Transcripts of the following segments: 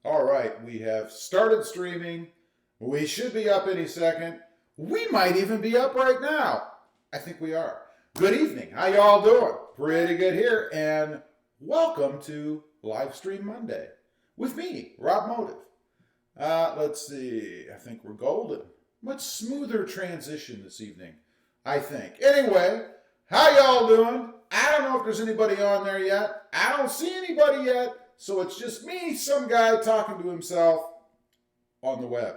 All right, we have started streaming. We should be up any second. We might even be up right now. I think we are. Good evening. How y'all doing? Pretty good here. And welcome to Livestream Monday with me, RobMotive. Let's see. I think we're golden. Much smoother transition this evening, I think. Anyway, how y'all doing? I don't know if there's anybody on there yet. I don't see anybody yet. So it's just me, some guy talking to himself on the web.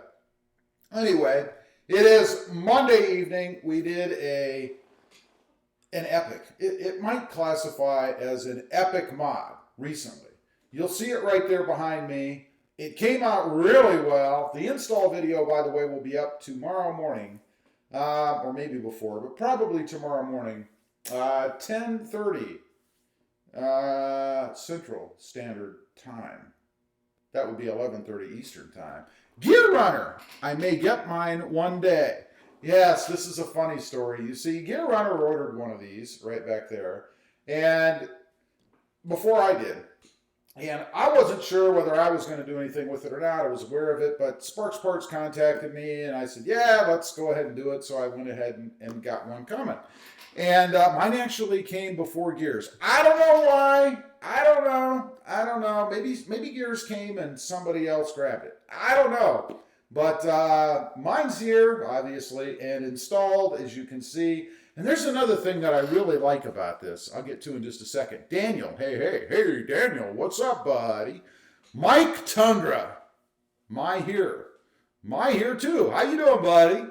Anyway, it is Monday evening. We did an epic. It might classify as an epic mod recently. You'll see it right there behind me. It came out really well. The install video, by the way, will be up tomorrow morning, or maybe before, but probably tomorrow morning, 10:30. Central Standard Time. That would be 11:30 Eastern Time. Gear Runner. I may get mine one day. Yes, this is a funny story. You see, Gear Runner ordered one of these right back there, and before I did. And I wasn't sure whether I was going to do anything with it or not. I was aware of it, but Sparks Parts contacted me, and I said, yeah, let's go ahead and do it. So I went ahead and got one coming. And mine actually came before Gears. I don't know why. I don't know. Maybe Gears came and somebody else grabbed it. I don't know. But mine's here, obviously, and installed, as you can see. And there's another thing that I really like about this. I'll get to in just a second. Daniel. Hey, Daniel. What's up, buddy? Mike Tundra. My here too. How you doing, buddy?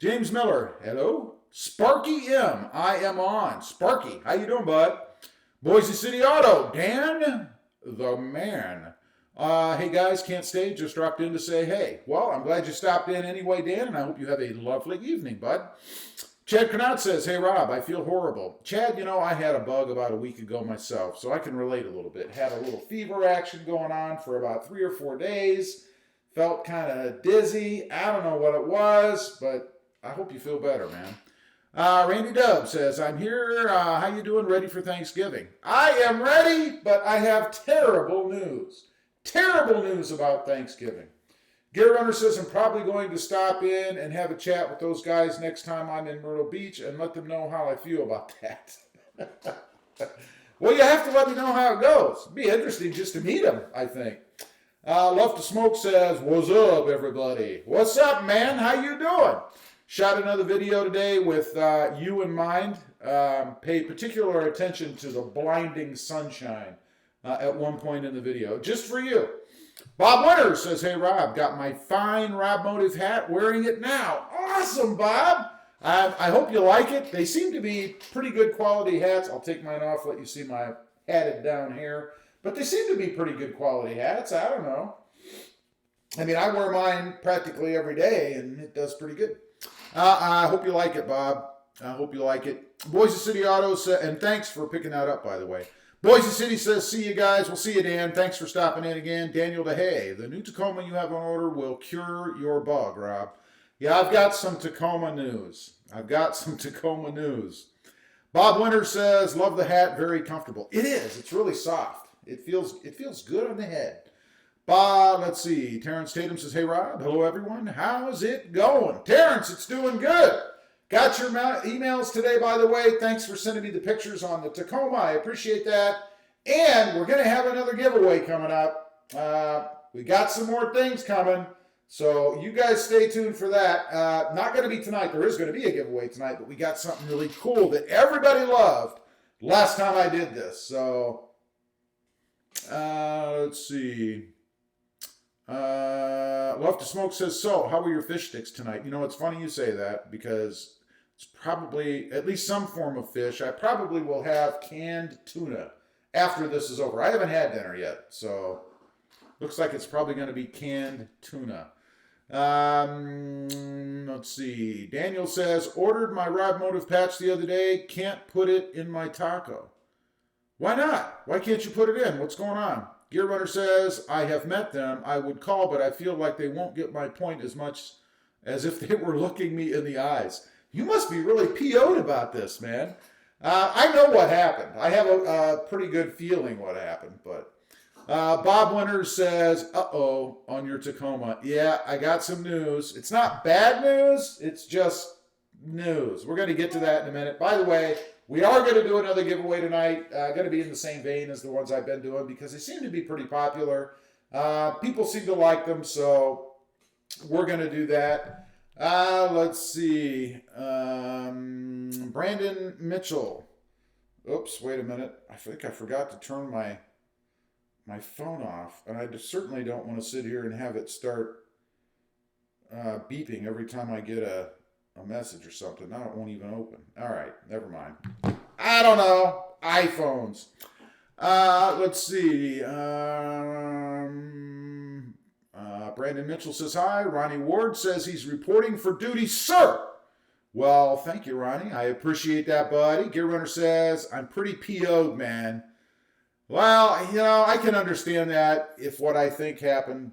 James Miller. Hello. Sparky M. I am on. Sparky. How you doing, bud? Boise City Auto. Dan, the man. Hey, guys. Can't stay. Just dropped in to say hey. Well, I'm glad you stopped in anyway, Dan, and I hope you have a lovely evening, bud. Chad Connaught says, hey, Rob, I feel horrible. Chad, I had a bug about a week ago myself, so I can relate a little bit. Had a little fever action going on for about 3 or 4 days. Felt kind of dizzy. I don't know what it was, but I hope you feel better, man. Randy Dub says, I'm here. How you doing? Ready for Thanksgiving? I am ready, but I have terrible news. Terrible news about Thanksgiving. Gear Runner says, I'm probably going to stop in and have a chat with those guys next time I'm in Myrtle Beach and let them know how I feel about that. Well, you have to let me know how it goes. It'd be interesting just to meet them, I think. Love to Smoke says, what's up, everybody? What's up, man? How you doing? Shot another video today with you in mind. Pay particular attention to the blinding sunshine at one point in the video, just for you. Bob Winters says, hey, Rob, got my fine RobMotive hat, wearing it now. Awesome, Bob. I hope you like it. They seem to be pretty good quality hats. I'll take mine off, let you see my hatted down here. But they seem to be pretty good quality hats. I don't know. I mean, I wear mine practically every day, and it does pretty good. I hope you like it, Bob. I hope you like it. Boise City Autos, and thanks for picking that up, by the way. Boise City says, see you guys. We'll see you, Dan. Thanks for stopping in again. Daniel DeHay, the new Tacoma you have on order will cure your bug, Rob. Yeah, I've got some Tacoma news. Bob Winter says, love the hat, very comfortable. It is. It's really soft. It feels good on the head. Let's see. Terrence Tatum says, hey, Rob. Hello, everyone. How's it going? Terrence, it's doing good. Got your emails today, by the way. Thanks for sending me the pictures on the Tacoma. I appreciate that. And we're going to have another giveaway coming up. We got some more things coming. So you guys stay tuned for that. Not going to be tonight. There is going to be a giveaway tonight, but we got something really cool that everybody loved last time I did this. So let's see. Love to Smoke says, so how were your fish sticks tonight? It's funny you say that because it's probably at least some form of fish. I probably will have canned tuna after this is over. I haven't had dinner yet, so looks like it's probably going to be canned tuna. Let's see. Daniel says, ordered my RobMotive patch the other day. Can't put it in my taco. Why not? Why can't you put it in? What's going on? Gear Runner says, I have met them. I would call, but I feel like they won't get my point as much as if they were looking me in the eyes. You must be really PO'd about this, man. I know what happened. I have a pretty good feeling what happened, but Bob Winters says, uh-oh, on your Tacoma. Yeah, I got some news. It's not bad news. It's just news. We're going to get to that in a minute. By the way, we are going to do another giveaway tonight. Going to be in the same vein as the ones I've been doing because they seem to be pretty popular. People seem to like them, so we're going to do that. Let's see. Brandon Mitchell. Oops, wait a minute. I think I forgot to turn my phone off, and I certainly don't want to sit here and have it start beeping every time I get a message or something. Now it won't even open. All right, never mind. I don't know. iPhones. Let's see. Brandon Mitchell says hi. Ronnie Ward says he's reporting for duty, sir. Well, thank you, Ronnie. I appreciate that, buddy. Gear Runner says, I'm pretty PO'd, man. Well, I can understand that if what I think happened,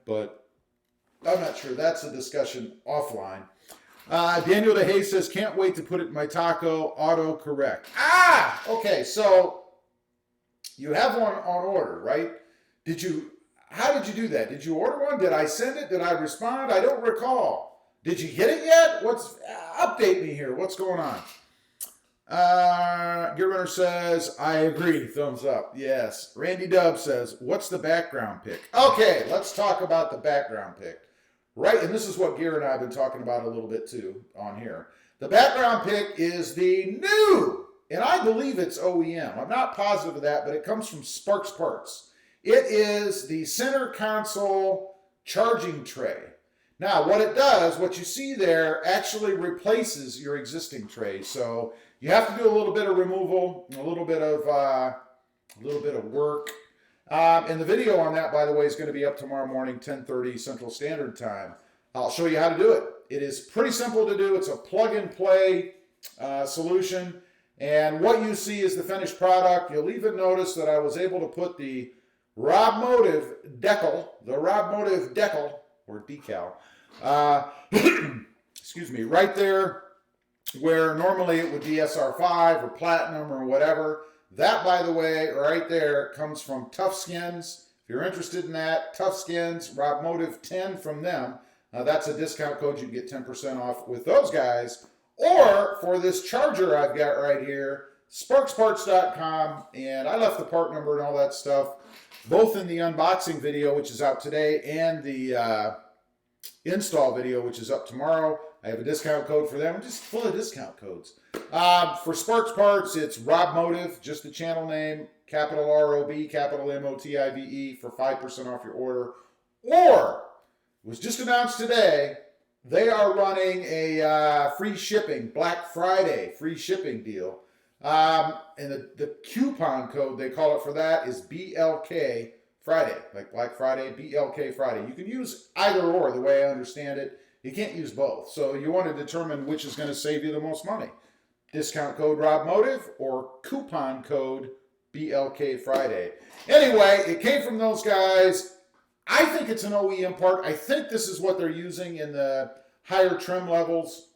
but I'm not sure. That's a discussion offline. Daniel DeHay says, can't wait to put it in my taco, autocorrect. Okay, so you have one on order, right? How did you do that? Did you order one? Did I send it? Did I respond? I don't recall. Did you get it yet? Update me here. What's going on? Gear Runner says, I agree. Thumbs up. Yes. Randy Dub says, what's the background pick? Okay, let's talk about the background pick. Right, and this is what Gear and I have been talking about a little bit too on here. The background pick is the new, and I believe it's OEM. I'm not positive of that, but it comes from Sparks Parts. It is the center console charging tray. Now, what it does, what you see there, actually replaces your existing tray. So you have to do a little bit of removal, a little bit of work. And the video on that, by the way, is going to be up tomorrow morning, 10:30 Central Standard Time. I'll show you how to do it. It is pretty simple to do. It's a plug-and-play solution. And what you see is the finished product. You'll even notice that I was able to put the RobMotive decal, or decal, excuse me, right there where normally it would be SR5 or Platinum or whatever. That, by the way, right there comes from Tough Skins. If you're interested in that, Tough Skins, RobMotive 10 from them. That's a discount code. You can get 10% off with those guys. Or for this charger I've got right here, sparksparts.com, and I left the part number and all that stuff, both in the unboxing video, which is out today, and the install video, which is up tomorrow. I have a discount code for them. I'm just full of discount codes. For Sparks Parts, it's RobMotive, just the channel name, capital R-O-B, capital M-O-T-I-V-E, for 5% off your order. Or, it was just announced today, they are running a free shipping, Black Friday free shipping deal. And the coupon code, they call it for that, is BLK Friday, like Black Friday, BLK Friday. You can use either or, the way I understand it. You can't use both. So you want to determine which is going to save you the most money. Discount code RobMotive or coupon code BLK Friday. Anyway, it came from those guys. I think it's an OEM part. I think this is what they're using in the higher trim levels,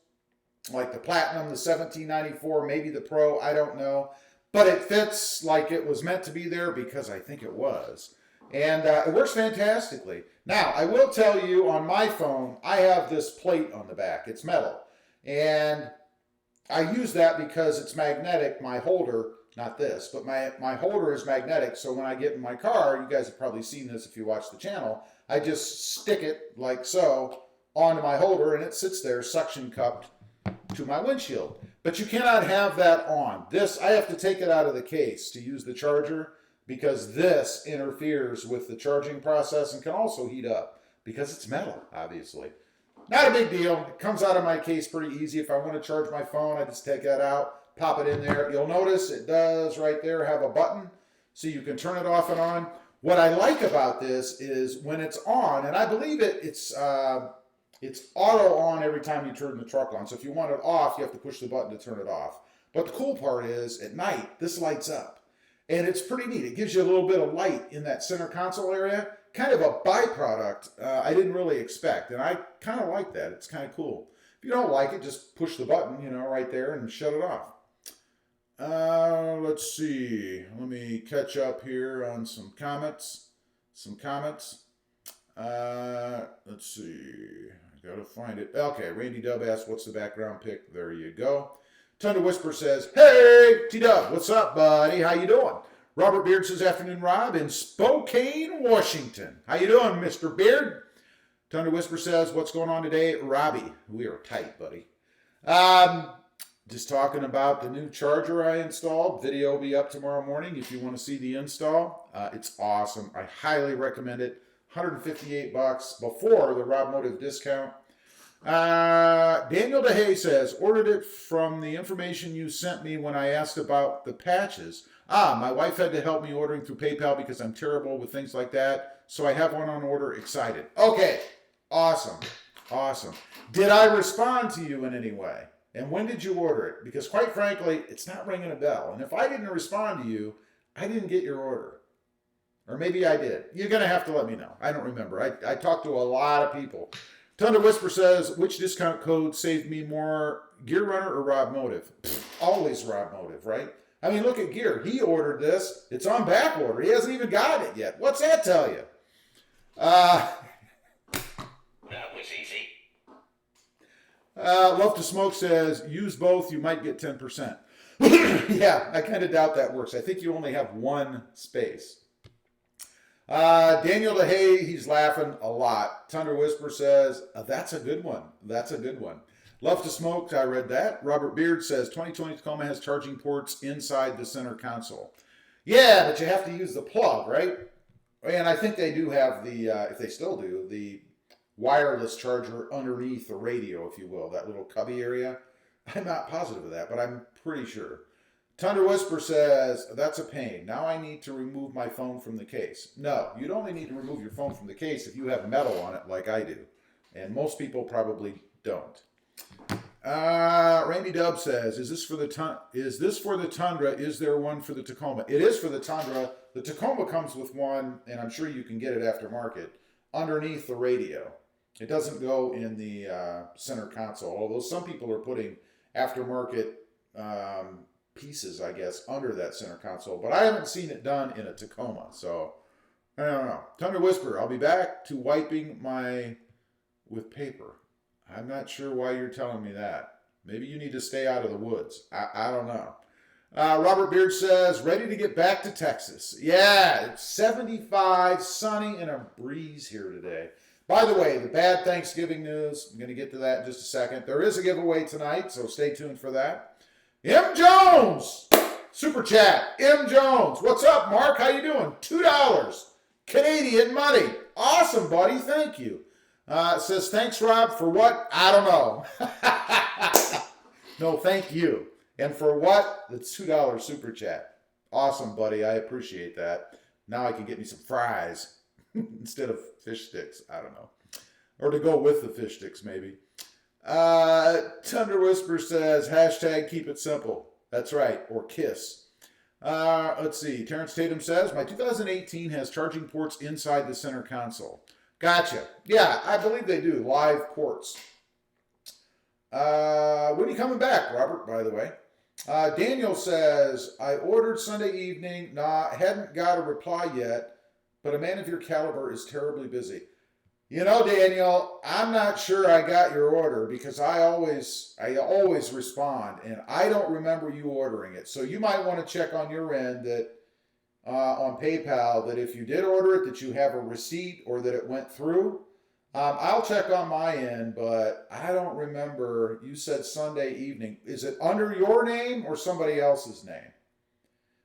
like the Platinum, the 1794, maybe the Pro, I don't know. But it fits like it was meant to be there because I think it was. And it works fantastically. Now, I will tell you, on my phone, I have this plate on the back. It's metal. And I use that because it's magnetic. My holder, not this, but my holder is magnetic. So when I get in my car, you guys have probably seen this if you watch the channel, I just stick it like so onto my holder, and it sits there suction cupped to my windshield. But you cannot have that on. This, I have to take it out of the case to use the charger, because this interferes with the charging process and can also heat up because it's metal, obviously. Not a big deal. It comes out of my case pretty easy. If I want to charge my phone, I just take that out, pop it in there. You'll notice it does right there have a button so you can turn it off and on. What I like about this is when it's on, and I believe it's auto on every time you turn the truck on. So if you want it off, you have to push the button to turn it off. But the cool part is at night, this lights up. And it's pretty neat. It gives you a little bit of light in that center console area. Kind of a byproduct I didn't really expect. And I kind of like that. It's kind of cool. If you don't like it, just push the button, right there and shut it off. let's see. Let me catch up here on some comments. Let's see. I gotta find it. Okay, Randy Dub asked, what's the background pic? There you go. Thunder Whisper says, hey, T-Dub, what's up, buddy? How you doing? Robert Beard says, afternoon, Rob, in Spokane, Washington. How you doing, Mr. Beard? Thunder Whisper says, what's going on today? Robbie, we are tight, buddy. Just talking about the new charger I installed. Video will be up tomorrow morning if you want to see the install. It's awesome. I highly recommend it. $158 before the RobMotive discount. Daniel DeHay says, ordered it from the information you sent me when I asked about the patches. My wife had to help me ordering through PayPal because I'm terrible with things like that. So I have one on order. Excited. Okay. Awesome. Did I respond to you in any way? And when did you order it? Because quite frankly, it's not ringing a bell. And if I didn't respond to you, I didn't get your order. Or maybe I did. You're going to have to let me know. I don't remember. I talked to a lot of people. Thunder Whisper says, which discount code saved me more, Gear Runner or RobMotive? Always RobMotive, right? I mean, look at Gear. He ordered this. It's on back order. He hasn't even got it yet. What's that tell you? That was easy. Love to Smoke says, use both, you might get 10%. Yeah, I kind of doubt that works. I think you only have one space. Daniel DeHay, he's laughing a lot. Thunder Whisper says, that's a good one. Love to Smoke, I read that. Robert Beard says, 2020 Tacoma has charging ports inside the center console. Yeah, but you have to use the plug, right? And I think they do have the, if they still do, the wireless charger underneath the radio, if you will, that little cubby area. I'm not positive of that, but I'm pretty sure. Thunder Whisper says, that's a pain. Now I need to remove my phone from the case. No, you'd only need to remove your phone from the case if you have metal on it like I do. And most people probably don't. Randy Dub says, is this for the Tundra? Is there one for the Tacoma? It is for the Tundra. The Tacoma comes with one, and I'm sure you can get it aftermarket, underneath the radio. It doesn't go in the center console, although some people are putting aftermarket pieces, I guess, under that center console. But I haven't seen it done in a Tacoma, so I don't know. Thunder Whisper, I'll be back to wiping with paper. I'm not sure why you're telling me that. Maybe you need to stay out of the woods. I don't know. Robert Beard says, ready to get back to Texas. Yeah, it's 75, sunny, and a breeze here today. By the way, the bad Thanksgiving news, I'm going to get to that in just a second. There is a giveaway tonight, so stay tuned for that. M. Jones, Super Chat. M. Jones, what's up, Mark? How you doing? $2, Canadian money. Awesome, buddy. Thank you. Says, thanks, Rob, for what? I don't know. No, thank you. And for what? That's $2 Super Chat. Awesome, buddy. I appreciate that. Now I can get me some fries instead of fish sticks. I don't know. Or to go with the fish sticks, maybe. Thunder Whisper says, hashtag keep it simple. That's right. Or KISS. Let's see. Terrence Tatum says, my 2018 has charging ports inside the center console. Gotcha. Yeah, I believe they do. Live ports. When are you coming back, Robert, by the way? Daniel says, I ordered Sunday evening. Nah, hadn't got a reply yet, but a man of your caliber is terribly busy. You know, Daniel, I'm not sure I got your order because I always respond, and I don't remember you ordering it. So you might want to check on your end that on PayPal that if you did order it, that you have a receipt or that it went through. I'll check on my end, but I don't remember. You said Sunday evening. Is it under your name or somebody else's name?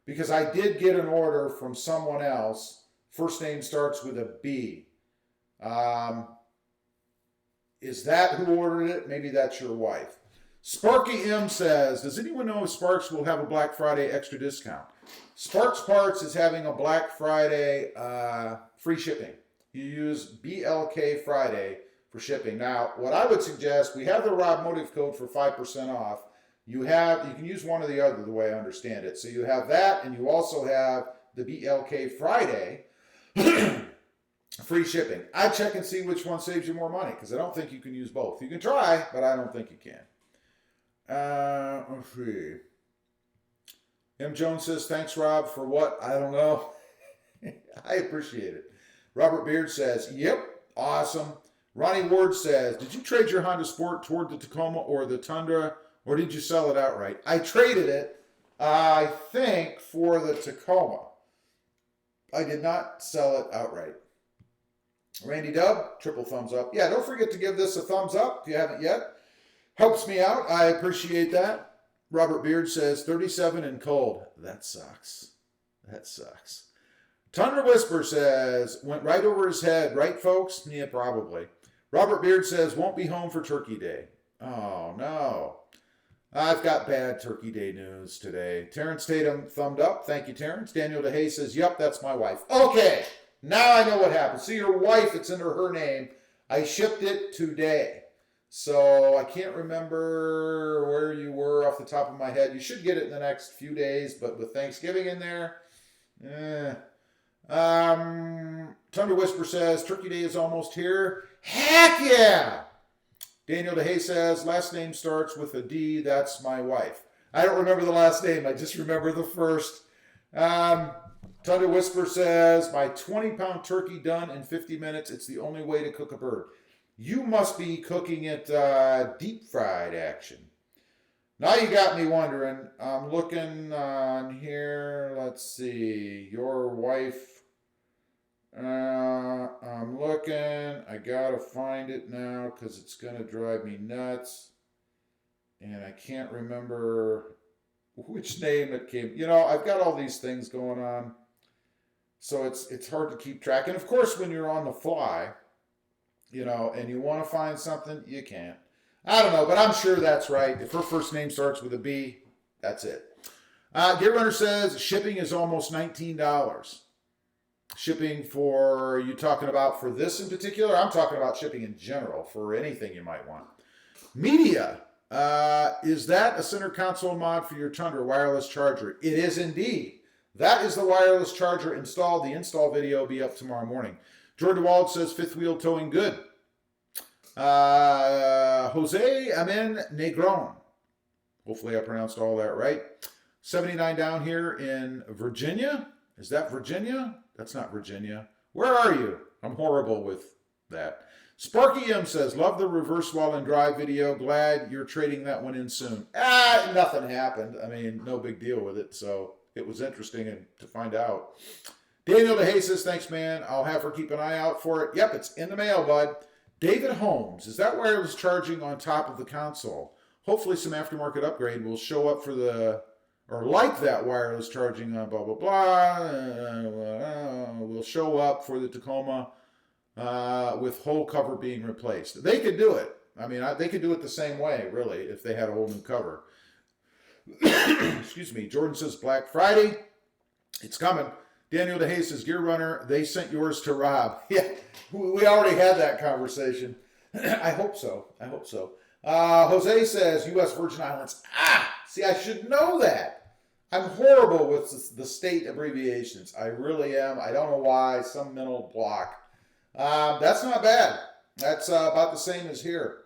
Because I did get an order from someone else. First name starts with a B. Is that who ordered it? Maybe that's your wife. Sparky M says, does anyone know if Sparks will have a Black Friday extra discount? Sparks Parts is having a Black Friday free shipping. You use BLK Friday for shipping. Now, what I would suggest, we have the RobMotive code for 5% off. You can use one or the other the way I understand it. So you have that, and you also have the BLK Friday free shipping. I'd check and see which one saves you more money, because I don't think you can use both. You can try, but I don't think you can. Let's see. M. Jones says, thanks, Rob, for what? I don't know. I appreciate it. Robert Beard says, yep, awesome. Ronnie Ward says, did you trade your Honda Sport toward the Tacoma or the Tundra, or did you sell it outright? I traded it, I think, for the Tacoma. I did not sell it outright. Randy Dubb, triple thumbs up. Yeah, don't forget to give this a thumbs up if you haven't yet. Helps me out. I appreciate that. Robert Beard says, 37 and cold. That sucks. That sucks. Tundra Whisper says, went right over his head. Right, folks? Yeah, probably. Robert Beard says, won't be home for Turkey Day. Oh, no. I've got bad Turkey Day news today. Terrence Tatum thumbed up. Thank you, Terrence. Daniel DeHay says, yep, that's my wife. Okay, now I know what happened. See, your wife, it's under her name. I shipped it today. So I can't remember where you were off the top of my head. You should get it in the next few days, but with Thanksgiving in there, Thunder Whisper says, Turkey Day is almost here. Heck yeah! Daniel DeHay says, last name starts with a D. That's my wife. I don't remember the last name. I just remember the first. Thunder Whisper says, my 20-pound turkey done in 50 minutes. It's the only way to cook a bird. You must be cooking it deep fried action. Now you got me wondering. I'm looking on here. Let's see. Your wife. I'm looking. I got to find it now because it's going to drive me nuts. And I can't remember which name it came. You know, I've got all these things going on. So it's hard to keep track. And of course, when you're on the fly, you know, and you want to find something, you can't. I don't know, but I'm sure that's right. If her first name starts with a B, that's it. Gear Runner says shipping is almost $19. Shipping for, you talking about for this in particular? I'm talking about shipping in general for anything you might want. Media, is that a center console mod for your Tundra wireless charger? It is indeed. That is the wireless charger installed. The install video will be up tomorrow morning. Jordan DeWalt says fifth wheel towing good. Jose Amen Negron. Hopefully I pronounced all that right. 79 down here in Virginia. Is that Virginia? That's not Virginia. Where are you? I'm horrible with that. Sparky M says, love the reverse while in drive video. Glad you're trading that one in soon. Nothing happened. I mean, no big deal with it. So it was interesting to find out. Daniel DeHay says, thanks, man. I'll have her keep an eye out for it. Yep, it's in the mail, bud. David Holmes, is that wireless charging on top of the console? Hopefully some aftermarket upgrade will show up for the, or like that wireless charging on blah, blah, blah, will show up for the Tacoma with whole cover being replaced. They could do it. I mean, they could do it the same way, really, if they had a whole new cover. Excuse me. Jordan says Black Friday. It's coming. Daniel DeHay says, Gear Runner, they sent yours to Rob. Yeah, we already had that conversation. I hope so. I hope so. Jose says, U.S. Virgin Islands. See, I should know that. I'm horrible with the state abbreviations. I really am. I don't know why. Some mental block. That's not bad. That's about the same as here.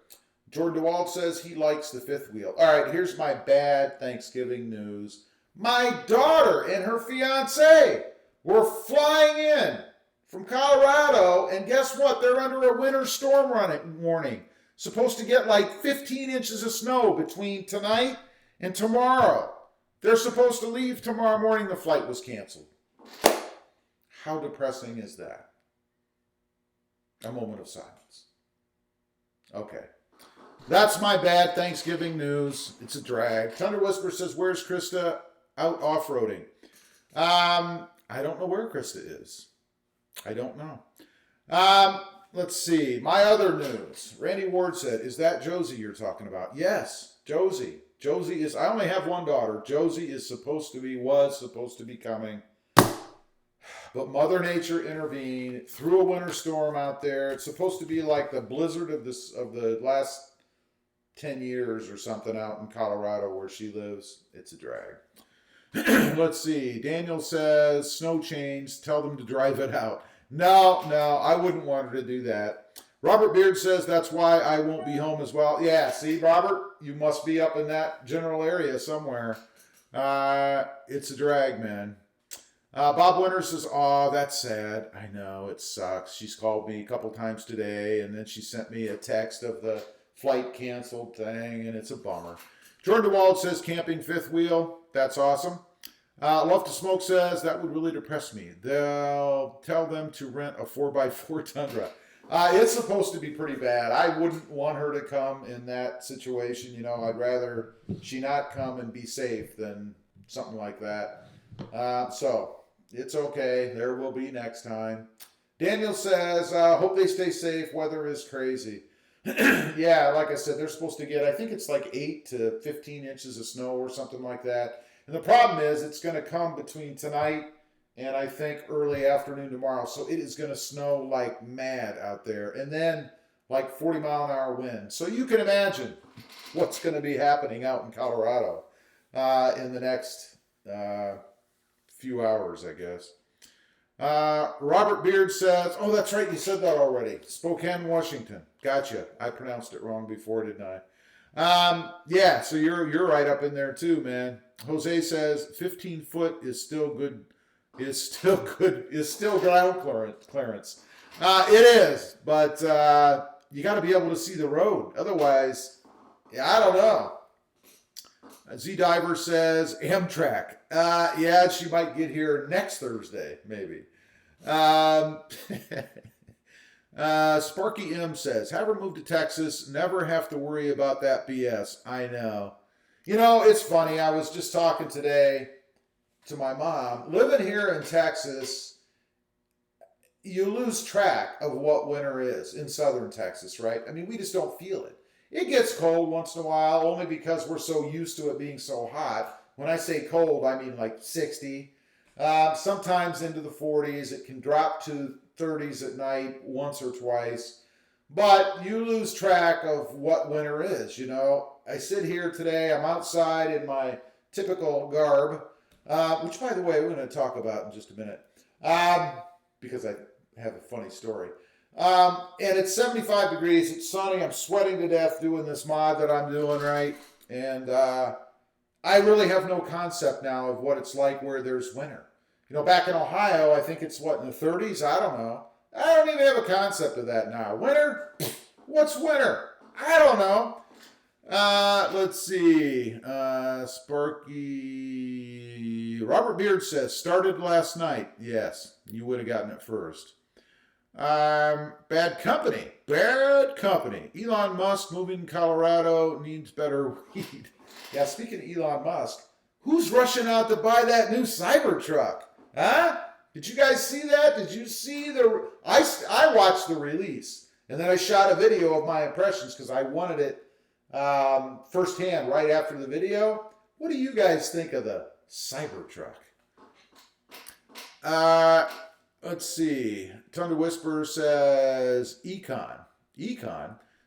Jordan DeWalt says he likes the fifth wheel. All right, here's my bad Thanksgiving news. My daughter and her fiance were flying in from Colorado, and guess what? They're under a winter storm warning. Supposed to get like 15 inches of snow between tonight and tomorrow. They're supposed to leave tomorrow morning. The flight was canceled. How depressing is that? A moment of silence. Okay. That's my bad Thanksgiving news. It's a drag. Thunder Whisper says, where's Krista out off-roading? I don't know where Krista is. I don't know. Let's see. My other news. Randy Ward said, is that Josie you're talking about? Yes, Josie. Josie is, I only have one daughter. Josie is was supposed to be coming. But Mother Nature intervened, threw a winter storm out there. It's supposed to be like the blizzard of the last 10 years or something out in Colorado where she lives. It's a drag. Let's see. Daniel says, snow chains, tell them to drive it out. No, I wouldn't want her to do that. Robert Beard says, that's why I won't be home as well. Yeah, see, Robert, you must be up in that general area somewhere. It's a drag, man. Bob Winters says, "Oh, that's sad. I know, it sucks. She's called me a couple times today, and then she sent me a text of the flight canceled thing, and it's a bummer." Jordan DeWalt says, "Camping fifth wheel. That's awesome." Love to Smoke says, "That would really depress me. They'll tell them to rent a 4x4 Tundra." It's supposed to be pretty bad. I wouldn't want her to come in that situation. You know, I'd rather she not come and be safe than something like that. So it's okay. There will be next time. Daniel says, "Hope they stay safe. Weather is crazy." Yeah, like I said, they're supposed to get, I think it's like 8 to 15 inches of snow or something like that. And the problem is it's going to come between tonight and I think early afternoon tomorrow. So it is going to snow like mad out there. And then like 40-mile-an-hour wind. So you can imagine what's going to be happening out in Colorado in the next few hours, I guess. Robert Beard says, "Oh, that's right, you said that already. Spokane, Washington. Gotcha. I pronounced it wrong before, didn't I?" Yeah, so you're right up in there too, man. Jose says 15 foot is still good. Is still ground clearance. It is, but you got to be able to see the road. Otherwise, I don't know. Z Diver says Amtrak. Yeah, she might get here next Thursday, maybe. Sparky M says, "Have her move to Texas. Never have to worry about that BS." I know. You know, it's funny. I was just talking today to my mom. Living here in Texas, you lose track of what winter is in southern Texas, right? I mean, we just don't feel it. It gets cold once in a while, only because we're so used to it being so hot. When I say cold, I mean like 60. Sometimes into the 40s. It can drop to 30s at night once or twice. But you lose track of what winter is, you know. I sit here today. I'm outside in my typical garb, which, by the way, we're going to talk about in just a minute because I have a funny story. And it's 75 degrees. It's sunny. I'm sweating to death doing this mod that I'm doing, right? And I really have no concept now of what it's like where there's winter. You know, back in Ohio, I think it's, what, in the 30s? I don't know. I don't even have a concept of that now. Winter? What's winter? I don't know. Let's see. Sparky. Robert Beard says, "Started last night." Yes, you would have gotten it first. Bad company. Bad company. Elon Musk moving to Colorado needs better weed. Yeah, speaking of Elon Musk, who's rushing out to buy that new Cybertruck? Huh? Did you guys see that? Did you see the... I watched the release, and then I shot a video of my impressions because I wanted it firsthand right after the video. What do you guys think of the Cybertruck? Let's see. Thunder Whisperer says Econ.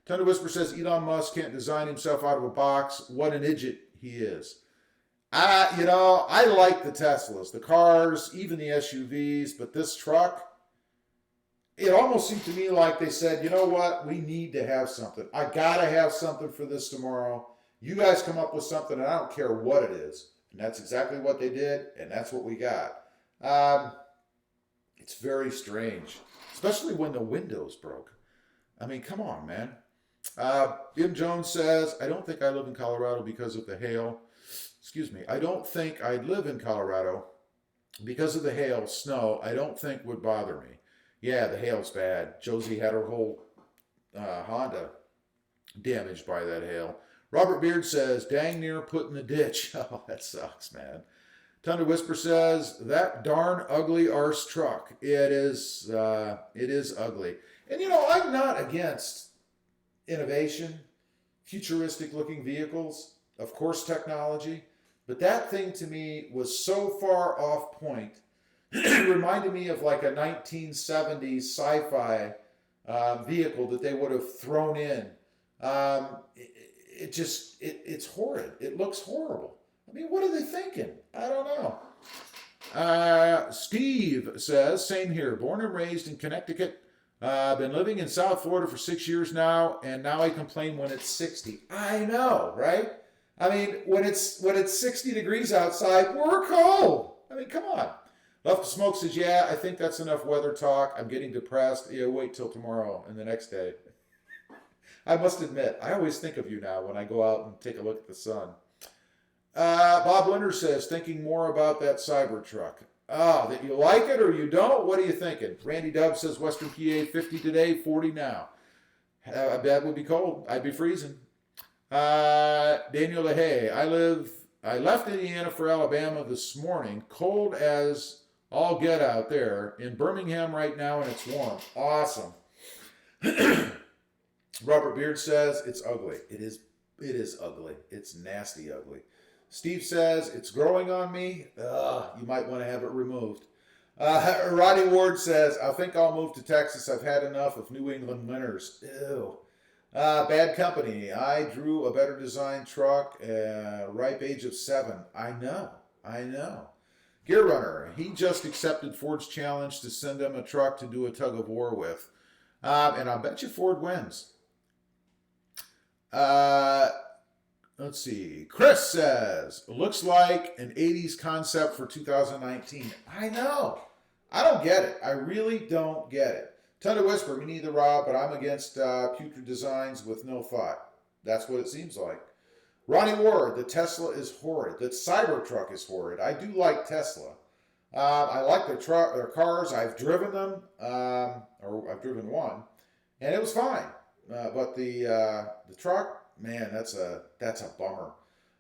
Thunder Whisperer says Elon Musk can't design himself out of a box. What an idiot he is. You know, I like the Teslas, the cars, even the SUVs, but this truck, it almost seemed to me like they said, you know what, we need to have something. I got to have something for this tomorrow. You guys come up with something, and I don't care what it is. And that's exactly what they did, and that's what we got. It's very strange, especially when the windows broke. I mean, come on, man. Jim Jones says, "I don't think I live in Colorado because of the hail." Excuse me. "I don't think I'd live in Colorado because of the hail. Snow, I don't think would bother me." Yeah, the hail's bad. Josie had her whole Honda damaged by that hail. Robert Beard says, "Dang near put in the ditch." Oh, that sucks, man. Thunder Whisper says, "That darn ugly arse truck." It is ugly. And you know, I'm not against innovation, futuristic looking vehicles, of course technology, but that thing to me was so far off point. It reminded me of like a 1970s sci-fi vehicle that they would have thrown in. It's horrid. It looks horrible. I mean, what are they thinking? I don't know. Steve says, "Same here. Born and raised in Connecticut. Been living in South Florida for 6 years now, and now I complain when it's 60. I know, right? I mean, when it's 60 degrees outside, we're cold. I mean, come on. Left to Smoke says, yeah, I think that's enough weather talk. I'm getting depressed. Yeah, wait till tomorrow and the next day. I must admit, I always think of you now when I go out and take a look at the sun. Bob Linder says, thinking more about that Cybertruck. Oh, that you like it or you don't? What are you thinking? Randy Dub says, Western PA, 50 today, 40 now. That would be cold. I'd be freezing. Daniel LaHaye, I left Indiana for Alabama this morning. Cold as all get out there. In Birmingham right now, and it's warm. Awesome. Robert Beard says, it's ugly. It is ugly. It's nasty ugly. Steve says, it's growing on me. You might want to have it removed. Roddy Ward says, I think I'll move to Texas. I've had enough of New England winters. Ew. Bad Company. I drew a better design truck, ripe age of 7. I know. Gear Runner. He just accepted Ford's challenge to send him a truck to do a tug of war with. And I'll bet you Ford wins. Let's see. Chris says, looks like an 80s concept for 2019. I know. I don't get it. I really don't get it. Thunder Whisper, me neither, Rob, but I'm against putrid designs with no thought. That's what it seems like. Ronnie Ward, the Tesla is horrid. The Cybertruck is horrid. I do like Tesla. I like their cars. I've driven them, or I've driven one, and it was fine. But the truck, man, that's a bummer.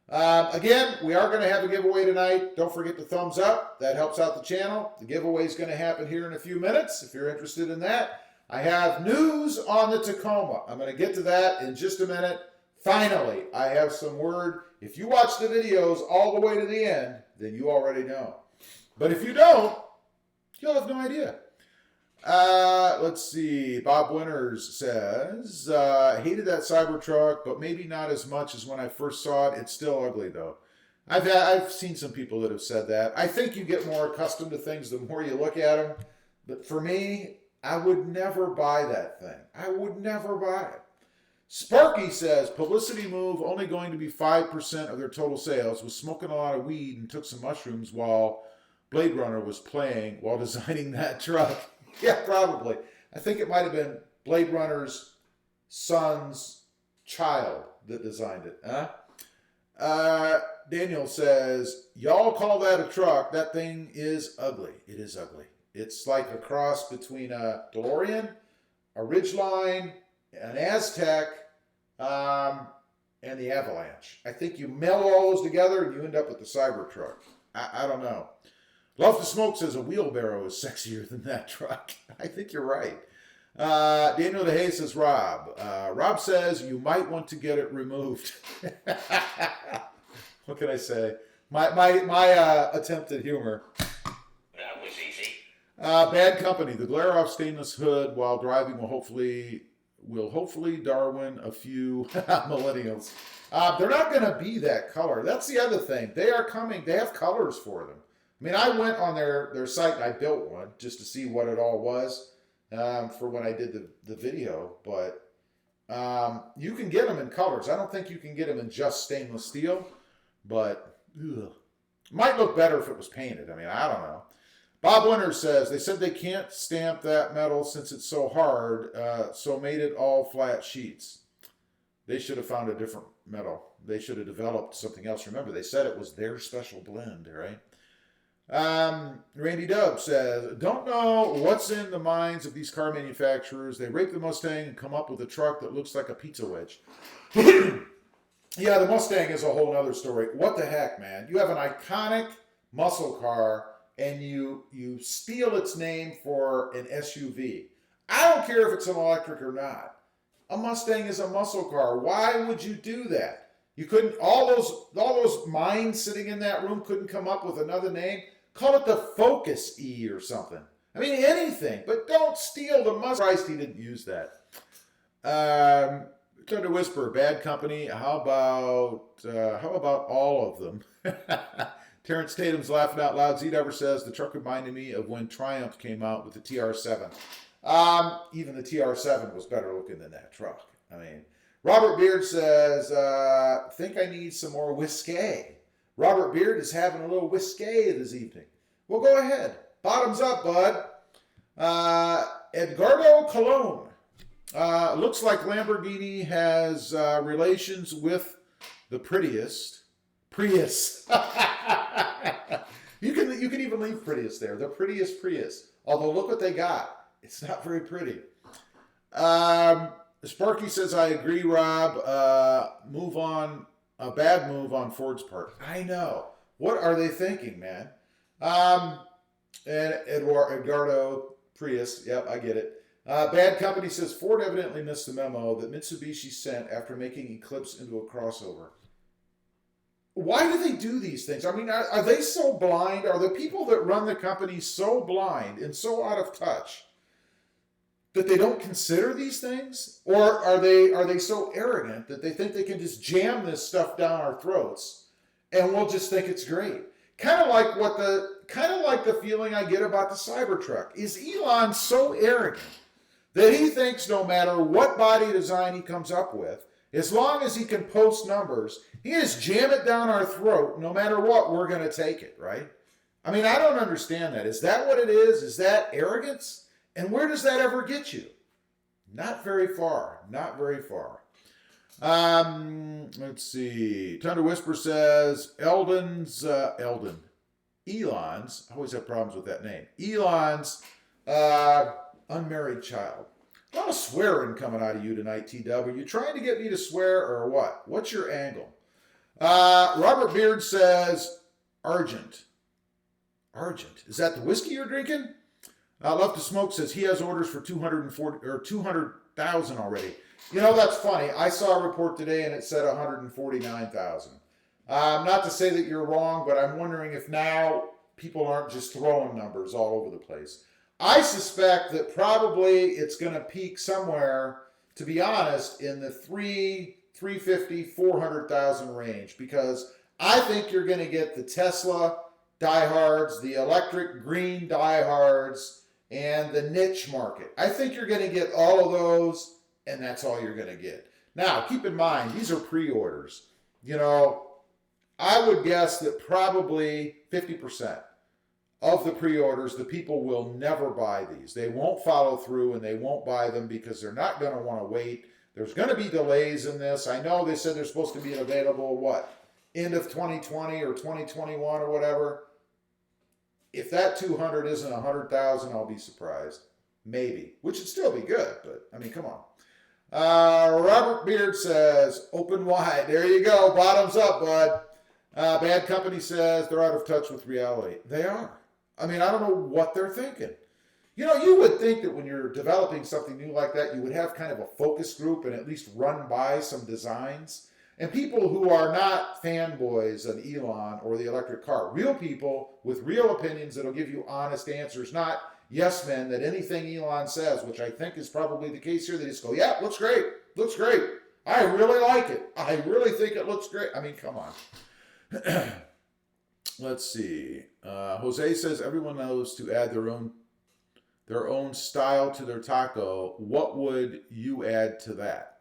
Again, we are going to have a giveaway tonight. Don't forget the thumbs up. That helps out the channel. The giveaway is going to happen here in a few minutes if you're interested in that. I have news on the Tacoma. I'm going to get to that in just a minute. Finally, I have some word. If you watch the videos all the way to the end, then you already know. But if you don't, you'll have no idea. Let's see. Bob Winters says, hated that Cybertruck, but maybe not as much as when I first saw it. It's still ugly, though. I've seen some people that have said that. I think you get more accustomed to things the more you look at them. But for me, I would never buy that thing. I would never buy it. Sparky says, publicity move, only going to be 5% of their total sales. Was smoking a lot of weed and took some mushrooms while Blade Runner was playing while designing that truck. Yeah, probably. I think it might have been Blade Runner's son's child that designed it. Huh? Daniel says, y'all call that a truck. That thing is ugly. It is ugly. It's like a cross between a DeLorean, a Ridgeline, an Aztec, and the Avalanche. I think you meld all those together and you end up with the Cybertruck. I don't know. Love to Smoke says a wheelbarrow is sexier than that truck. I think you're right. Daniel DeHaye says, Rob. Rob says you might want to get it removed. What can I say? My attempt at humor. That was easy. Bad Company. The glare off stainless hood while driving will hopefully Darwin a few millennials. They're not going to be that color. That's the other thing. They are coming. They have colors for them. I mean, I went on their site and I built one just to see what it all was for when I did the video. But you can get them in colors. I don't think you can get them in just stainless steel. But might look better if it was painted. I mean, I don't know. Bob Winter says, they said they can't stamp that metal since it's so hard, so made it all flat sheets. They should have found a different metal. They should have developed something else. Remember, they said it was their special blend, right? Randy Dub says, don't know what's in the minds of these car manufacturers. They rape the Mustang and come up with a truck that looks like a pizza wedge. Yeah, the Mustang is a whole other story. What the heck, man? You have an iconic muscle car and you steal its name for an SUV. I don't care if it's an electric or not. A Mustang is a muscle car. Why would you do that? You couldn't, all those minds sitting in that room couldn't come up with another name. Call it the Focus E or something. I mean, anything, but don't steal the Mustang. Christ, he didn't use that. Thunder Whisper, Bad Company. How about all of them? Terrence Tatum's laughing out loud. Z-Dubber says, the truck reminded me of when Triumph came out with the TR7. Even the TR7 was better looking than that truck. I mean, Robert Beard says, think I need some more whiskey. Robert Beard is having a little whiskey this evening. Well, go ahead. Bottoms up, bud. Edgardo Colon. Looks like Lamborghini has relations with the Prius. You can even leave Prius there. The prettiest Prius. Although look what they got. It's not very pretty. Sparky says, I agree, Rob. Move on. A bad move on Ford's part. I know. What are they thinking, man? And Edgardo Prius. Yep, I get it. Bad Company says, Ford evidently missed the memo that Mitsubishi sent after making Eclipse into a crossover. Why do they do these things? I mean, are they so blind? Are the people that run the company so blind and so out of touch that they don't consider these things? Or are they so arrogant that they think they can just jam this stuff down our throats and we'll just think it's great? Kind of like the feeling I get about the Cybertruck. Is Elon so arrogant that he thinks no matter what body design he comes up with, as long as he can post numbers, he just jam it down our throat, no matter what, we're going to take it, right? I mean, I don't understand that. Is that what it is? Is that arrogance? And where does that ever get you? Not very far. Not very far. Let's see. Thunder Whisper says, Elon's, I always have problems with that name. Elon's unmarried child. A lot of swearing coming out of you tonight, TW. You trying to get me to swear or what? What's your angle? Robert Beard says, Argent. Argent. Is that the whiskey you're drinking? Love to Smoke says he has orders for 200,000 already. You know, that's funny. I saw a report today and it said 149,000. Not to say that you're wrong, but I'm wondering if now people aren't just throwing numbers all over the place. I suspect that probably it's going to peak somewhere, to be honest, in the 350, 400,000 range, because I think you're going to get the Tesla diehards, the electric green diehards, and the niche market. I think you're going to get all of those, and that's all you're going to get. Now, keep in mind, these are pre-orders. You know, I would guess that probably 50% of the pre-orders, the people will never buy these. They won't follow through, and they won't buy them because they're not going to want to wait. There's going to be delays in this. I know they said they're supposed to be available, end of 2020 or 2021 or whatever. If that 200 isn't 100,000, I'll be surprised. Maybe, which would still be good, but I mean, come on. Robert Beard says, open wide. There you go. Bottoms up, bud. Bad Company says they're out of touch with reality. They are. I mean, I don't know what they're thinking. You know, you would think that when you're developing something new like that, you would have kind of a focus group and at least run by some designs. And people who are not fanboys of Elon or the electric car. Real people with real opinions that'll give you honest answers, not yes men that anything Elon says, which I think is probably the case here, they just go, yeah, looks great. Looks great. I really like it. I really think it looks great. I mean, come on. Let's see. Jose says everyone knows to add their own style to their taco. What would you add to that?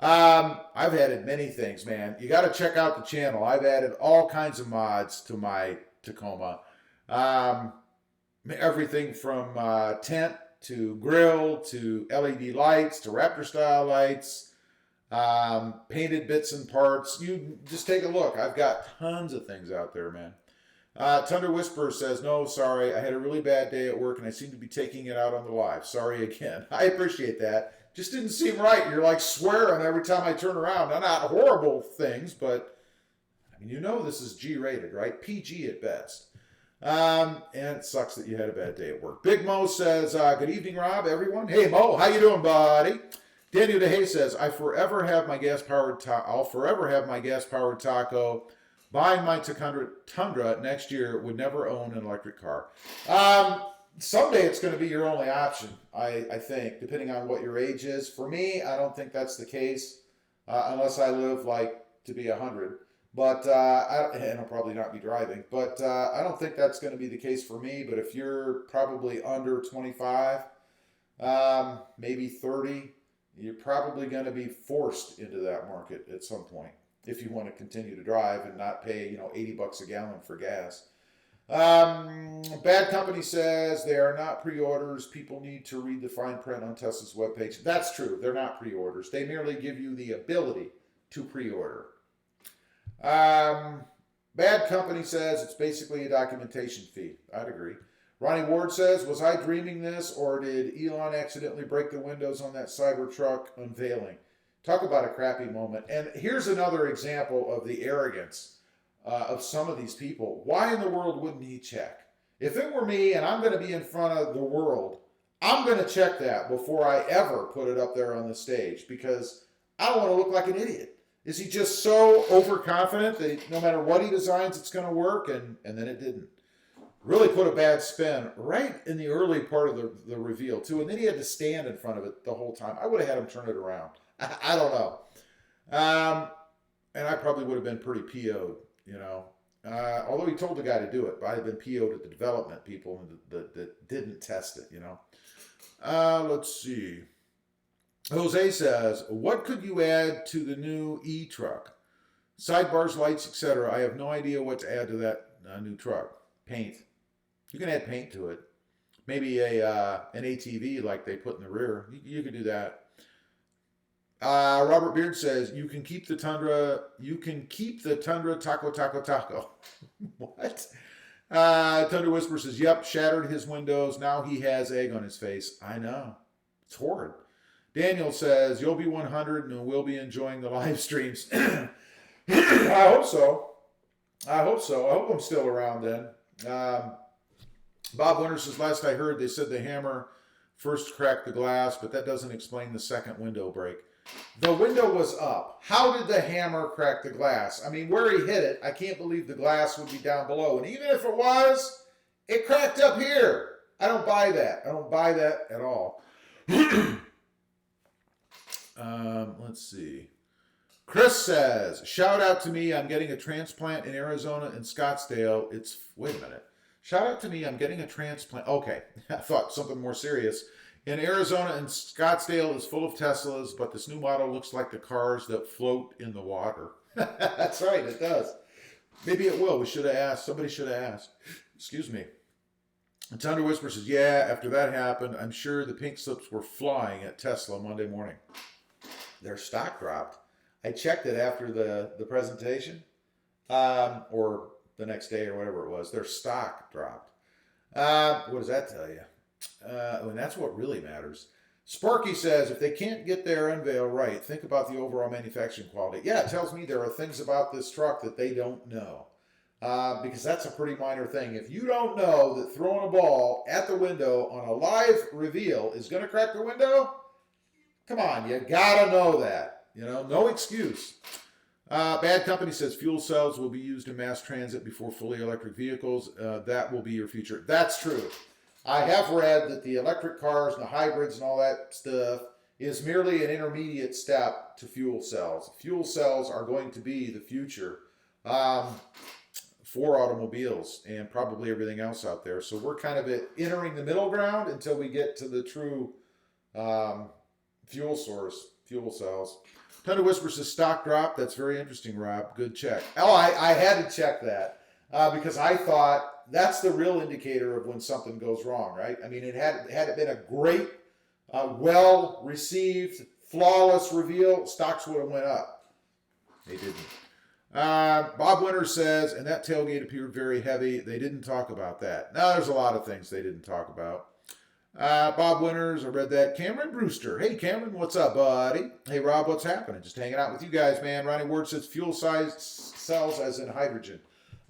I've added many things, man. You got to check out the channel. I've added all kinds of mods to my Tacoma. Everything from tent to grill to LED lights to Raptor style lights. Painted bits and parts. You just take a look. I've got tons of things out there, man. Thunder Whisperer says, no, sorry. I had a really bad day at work and I seem to be taking it out on the live. Sorry again. I appreciate that. Just didn't seem right. You're like swearing every time I turn around. Now, not horrible things, but I mean, you know this is G-rated, right? PG at best. And it sucks that you had a bad day at work. Big Mo says, good evening, Rob, everyone. Hey, Mo, how you doing, buddy? Daniel DeHay says, I'll forever have my gas-powered taco. Buying my Tundra next year, would never own an electric car. Someday it's going to be your only option, I think, depending on what your age is. For me, I don't think that's the case, unless I live to be 100. But and I'll probably not be driving. But I don't think that's going to be the case for me. But if you're probably under 25, maybe 30, you're probably going to be forced into that market at some point if you want to continue to drive and not pay, $80 a gallon for gas. Bad Company says they are not pre-orders. People need to read the fine print on Tesla's webpage. That's true. They're not pre-orders. They merely give you the ability to pre-order. Bad Company says it's basically a documentation fee. I'd agree. Ronnie Ward says, was I dreaming this, or did Elon accidentally break the windows on that Cybertruck unveiling? Talk about a crappy moment. And here's another example of the arrogance of some of these people. Why in the world wouldn't he check? If it were me and I'm going to be in front of the world, I'm going to check that before I ever put it up there on the stage, because I don't want to look like an idiot. Is he just so overconfident that no matter what he designs, it's going to work? And then it didn't. Really put a bad spin right in the early part of the reveal, too. And then he had to stand in front of it the whole time. I would have had him turn it around. I don't know. And I probably would have been pretty PO'd, although he told the guy to do it. But I'd have been PO'd at the development people that didn't test it, Let's see. Jose says, what could you add to the new e-truck? Sidebars, lights, etc. I have no idea what to add to that new truck. Paint. You can add paint to it. Maybe an ATV like they put in the rear. You could do that. Robert Beard says, you can keep the Tundra. You can keep the Tundra taco. What? Tundra Whisper says, yep, shattered his windows. Now he has egg on his face. I know. It's horrid. Daniel says, you'll be 100 and we'll be enjoying the live streams. I hope so. I hope I'm still around then. Bob Winter says, last I heard, they said the hammer first cracked the glass, but that doesn't explain the second window break. The window was up. How did the hammer crack the glass? I mean, where he hit it, I can't believe the glass would be down below. And even if it was, it cracked up here. I don't buy that. I don't buy that at all. Let's see. Chris says, shout out to me. I'm getting a transplant in Arizona in Scottsdale. Wait a minute. Shout out to me. I'm getting a transplant. Okay. I thought something more serious. In Arizona and Scottsdale is full of Teslas, but this new model looks like the cars that float in the water. That's right. It does. Maybe it will. We should have asked. Somebody should have asked. Excuse me. And Thunder Whisper says, yeah, after that happened, I'm sure the pink slips were flying at Tesla Monday morning. Their stock dropped. I checked it after the presentation, or the next day or whatever it was. Their stock dropped. What does that tell you? That's what really matters. Sparky says, if they can't get their unveil right, think about the overall manufacturing quality. Yeah, it tells me there are things about this truck that they don't know. Because that's a pretty minor thing. If you don't know that throwing a ball at the window on a live reveal is going to crack the window, come on, you gotta know that. No excuse. Bad Company says fuel cells will be used in mass transit before fully electric vehicles. That will be your future. That's true. I have read that the electric cars and the hybrids and all that stuff is merely an intermediate step to fuel cells. Fuel cells are going to be the future for automobiles and probably everything else out there. So we're kind of entering the middle ground until we get to the true fuel cells. Thunder Whisper says stock drop. That's very interesting, Rob. Good check. Oh, I had to check that because I thought that's the real indicator of when something goes wrong, right? I mean, had it been a great, well-received, flawless reveal, stocks would have went up. They didn't. Bob Winter says, and that tailgate appeared very heavy. They didn't talk about that. Now, there's a lot of things they didn't talk about. Bob Winters, I read that. Cameron Brewster. Hey, Cameron, what's up, buddy? Hey, Rob, what's happening? Just hanging out with you guys, man. Ronnie Ward says fuel size cells as in hydrogen.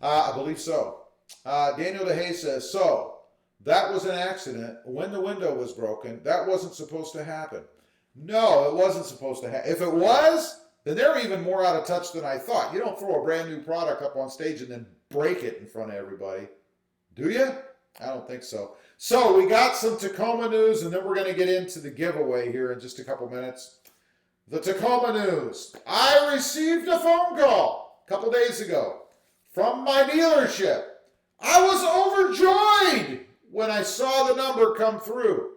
I believe so. Daniel DeHay says, so that was an accident when the window was broken. That wasn't supposed to happen. No, it wasn't supposed to happen. If it was, then they're even more out of touch than I thought. You don't throw a brand new product up on stage and then break it in front of everybody. Do you? I don't think so. So we got some Tacoma news, and then we're going to get into the giveaway here in just a couple minutes. The Tacoma news. I received a phone call a couple days ago from my dealership. I was overjoyed when I saw the number come through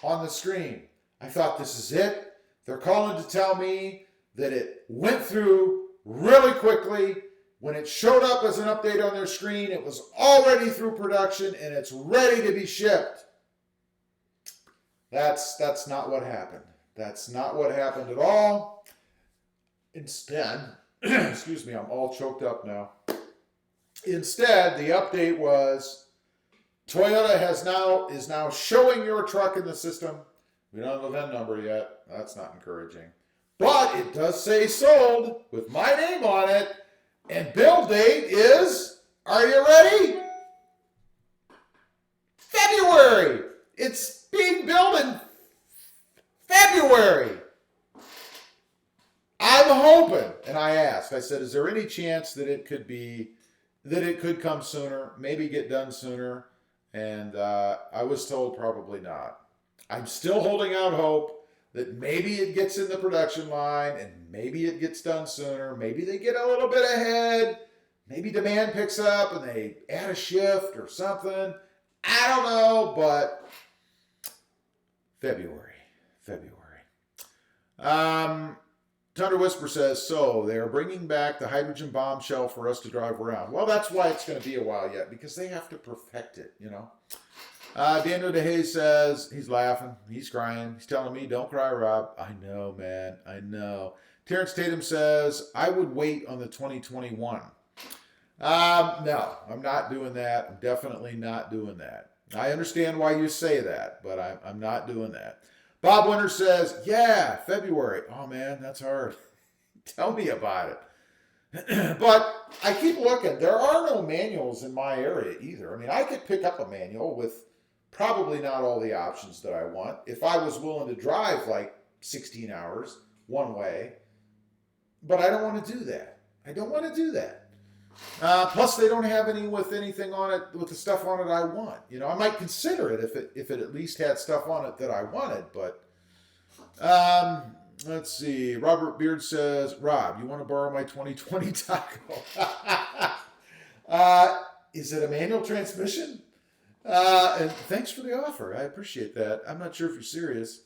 on the screen. I thought, this is it. They're calling to tell me that it went through really quickly. When it showed up as an update on their screen, it was already through production and it's ready to be shipped. That's not what happened. That's not what happened at all. Instead, excuse me, I'm all choked up now. Instead, the update was Toyota is now showing your truck in the system. We don't have a VIN number yet. That's not encouraging. But it does say sold with my name on it. And build date is, are you ready? February. It's being built in February. I'm hoping, and I asked, I said, is there any chance that it could come sooner, maybe get done sooner? And I was told probably not. I'm still holding out hope that maybe it gets in the production line and maybe it gets done sooner. Maybe they get a little bit ahead. Maybe demand picks up and they add a shift or something. I don't know, but February. Thunder Whisper says, so they're bringing back the hydrogen bombshell for us to drive around. Well, that's why it's going to be a while yet, because they have to perfect it, you know. Daniel DeHaye says, he's laughing, he's crying, he's telling me, don't cry, Rob. I know, man, I know. Terrence Tatum says, I would wait on the 2021. No, I'm not doing that. I'm definitely not doing that. I understand why you say that, but I'm not doing that. Bob Winter says, yeah, February. Oh, man, that's hard. Tell me about it. But I keep looking. There are no manuals in my area either. I mean, I could pick up a manual with probably not all the options that I want if I was willing to drive like 16 hours one way. But I don't want to do that. I don't want to do that. Plus, they don't have any with anything on it, with the stuff on it I want. You know, I might consider it if it at least had stuff on it that I wanted. But let's see. Robert Beard says, Rob, you want to borrow my 2020 Taco? Is it a manual transmission? And thanks for the offer. I appreciate that. I'm not sure if you're serious.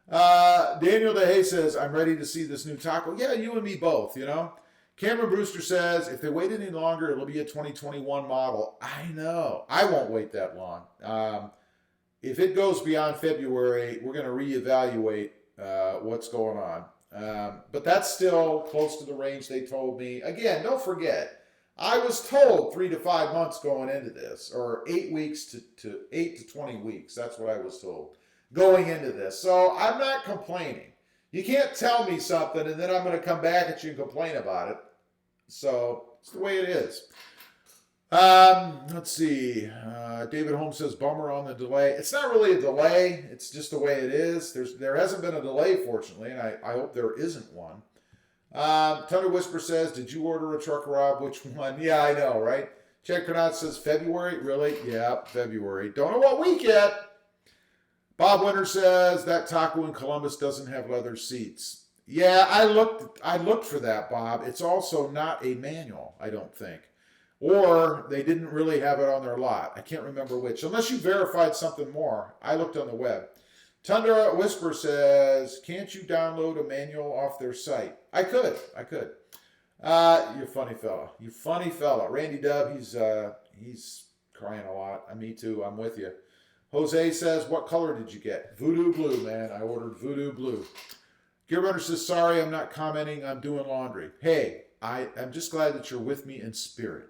Daniel DeHaye says, I'm ready to see this new Taco. Yeah, you and me both, you know. Cameron Brewster says, if they wait any longer, it'll be a 2021 model. I know. I won't wait that long. If it goes beyond February, we're going to reevaluate what's going on. But that's still close to the range they told me. Again, don't forget, I was told 3 to 5 months going into this, or 8 weeks to 8 to 20 weeks. That's what I was told going into this. So I'm not complaining. You can't tell me something and then I'm going to come back at you and complain about it. So it's the way it is. Let's see. David Holmes says, bummer on the delay. It's not really a delay. It's just the way it is. There hasn't been a delay, fortunately, and I hope there isn't one. Thunder Whisper says, did you order a truck, Rob? Which one? Yeah, I know, right? Chad Cronat says, February? Really? Yeah, February. Don't know what week yet. Bob Winter says, that Taco in Columbus doesn't have leather seats. Yeah, I looked for that, Bob. It's also not a manual, I don't think. Or they didn't really have it on their lot. I can't remember which. Unless you verified something more. I looked on the web. Tundra Whisper says, can't you download a manual off their site? I could. You're a funny fella. You funny fella. Randy Dub, he's crying a lot. Me too. I'm with you. Jose says, what color did you get? Voodoo Blue, man. I ordered Voodoo Blue. Gearrunner says, sorry, I'm not commenting. I'm doing laundry. Hey, I'm just glad that you're with me in spirit.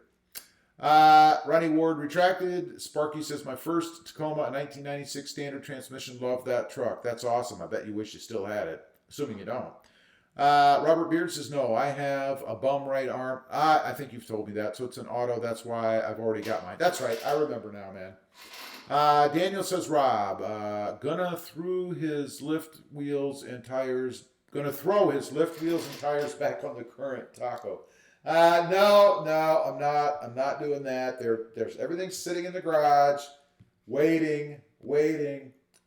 Ronnie Ward retracted. Sparky says, my first Tacoma, a 1996 standard transmission. Love that truck. That's awesome. I bet you wish you still had it, assuming you don't. Robert Beard says, no, I have a bum right arm. I think you've told me that. So it's an auto. That's why I've already got mine. That's right. I remember now, man. Daniel says, Rob, gonna throw his lift wheels and tires back on the current Taco. No, I'm not doing that. There's everything's sitting in the garage, waiting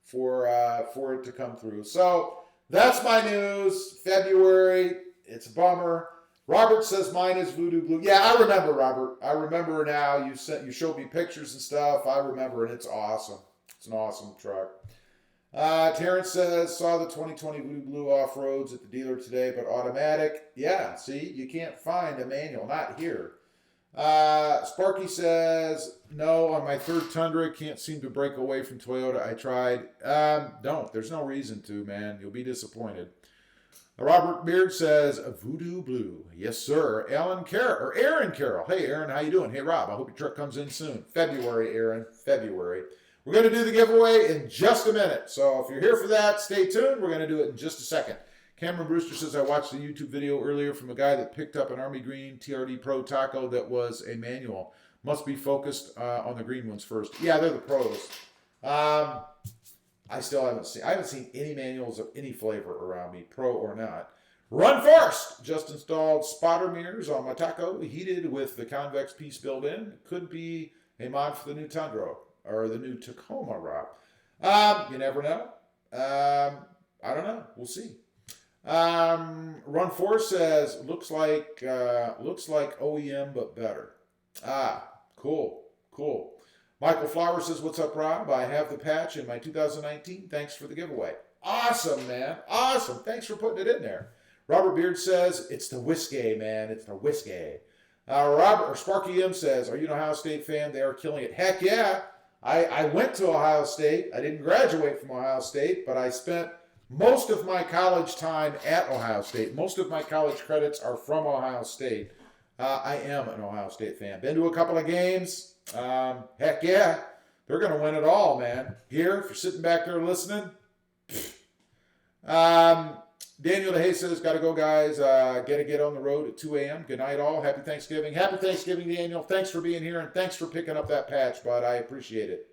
for it to come through. So that's my news. February. It's a bummer. Robert says mine is Voodoo Blue. Yeah, I remember, Robert. I remember now. You showed me pictures and stuff. I remember, and it's awesome. It's an awesome truck. Terrence says, saw the 2020 Voodoo Blue Off-Roads at the dealer today, but automatic. Yeah, see, you can't find a manual, not here. Sparky says, no, on my third Tundra, can't seem to break away from Toyota. I tried. Don't. There's no reason to, man. You'll be disappointed. Robert Beard says, Voodoo Blue. Yes, sir. Aaron Carroll. Hey, Aaron, how you doing? Hey, Rob, I hope your truck comes in soon. February, Aaron. February. We're going to do the giveaway in just a minute. So if you're here for that, stay tuned. We're going to do it in just a second. Cameron Brewster says, I watched a YouTube video earlier from a guy that picked up an Army Green TRD Pro Taco that was a manual. Must be focused on the green ones first. Yeah, they're the pros. I haven't seen any manuals of any flavor around me, pro or not. Run Forest just installed spotter mirrors on my Taco, heated with the convex piece built in. Could be a mod for the new Tundra or the new Tacoma, Rob. You never know. I don't know. We'll see. Run Forest says looks like OEM but better. Cool. Michael Flowers says, what's up, Rob? I have the patch in my 2019. Thanks for the giveaway. Awesome, man. Awesome. Thanks for putting it in there. Robert Beard says, it's the whiskey, man. It's the whiskey. Sparky M says, are you an Ohio State fan? They are killing it. Heck yeah. I went to Ohio State. I didn't graduate from Ohio State, but I spent most of my college time at Ohio State. Most of my college credits are from Ohio State. I am an Ohio State fan. Been to a couple of games. Heck yeah. They're going to win it all, man. Here, if you're sitting back there listening. Daniel DeHay says, got to go, guys. Got to get on the road at 2 a.m. Good night, all. Happy Thanksgiving. Happy Thanksgiving, Daniel. Thanks for being here, and thanks for picking up that patch, bud. I appreciate it.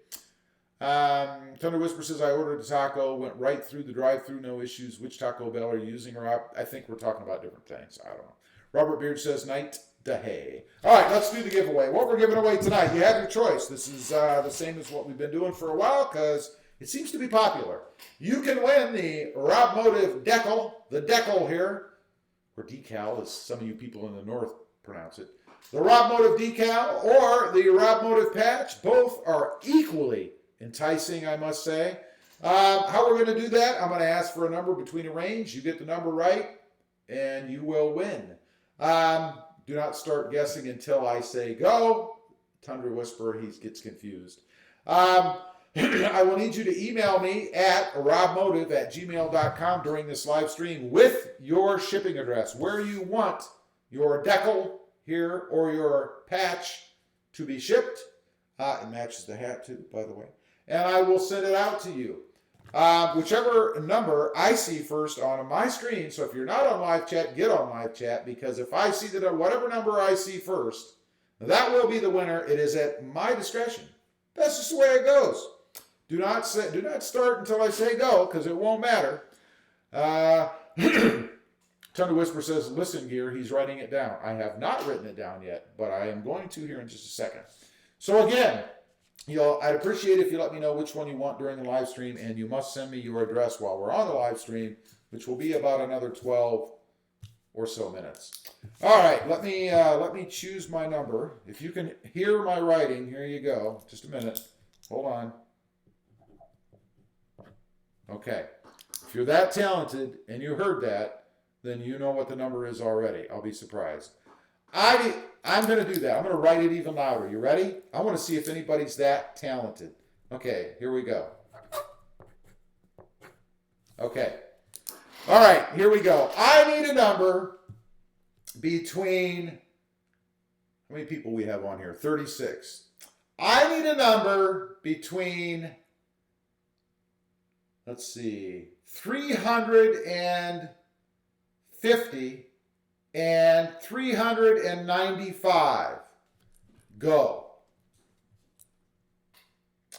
Thunder Whisper says, I ordered a taco, went right through the drive-thru, no issues. Which Taco Bell are you using? Or I think we're talking about different things. I don't know. Robert Beard says, night to hay. All right, let's do the giveaway. What we're giving away tonight, you have your choice. This is the same as what we've been doing for a while because it seems to be popular. You can win the RobMotive decal, the decal here, or decal as some of you people in the north pronounce it. The RobMotive decal or the RobMotive patch, both are equally enticing, I must say. How we're going to do that, I'm going to ask for a number between a range. You get the number right, and you will win. Do not start guessing until I say go. Tundra Whisperer, he gets confused. I will need you to email me at robmotive@gmail.com during this live stream with your shipping address, where you want your decal here or your patch to be shipped. It matches the hat too, by the way. And I will send it out to you. Whichever number I see first on my screen, so if you're not on live chat, get on live chat, because if I see that whatever number I see first, that will be the winner. It is at my discretion. That's just the way it goes. Do not start until I say go, because it won't matter. Thunder Whisper says, listen, Gear, he's writing it down. I have not written it down yet, but I am going to here in just a second. So again, I'd appreciate it if you let me know which one you want during the live stream, and you must send me your address while we're on the live stream, which will be about another 12 or so minutes. All right, let me choose my number. If you can hear my writing, here you go. Just a minute. Hold on. Okay. If you're that talented and you heard that, then you know what the number is already. I'll be surprised. I'm going to do that. I'm going to write it even louder. You ready? I want to see if anybody's that talented. Okay, here we go. Okay. All right, here we go. I need a number between, how many people we have on here? 36. I need a number between, let's see, 350 and 395. Go.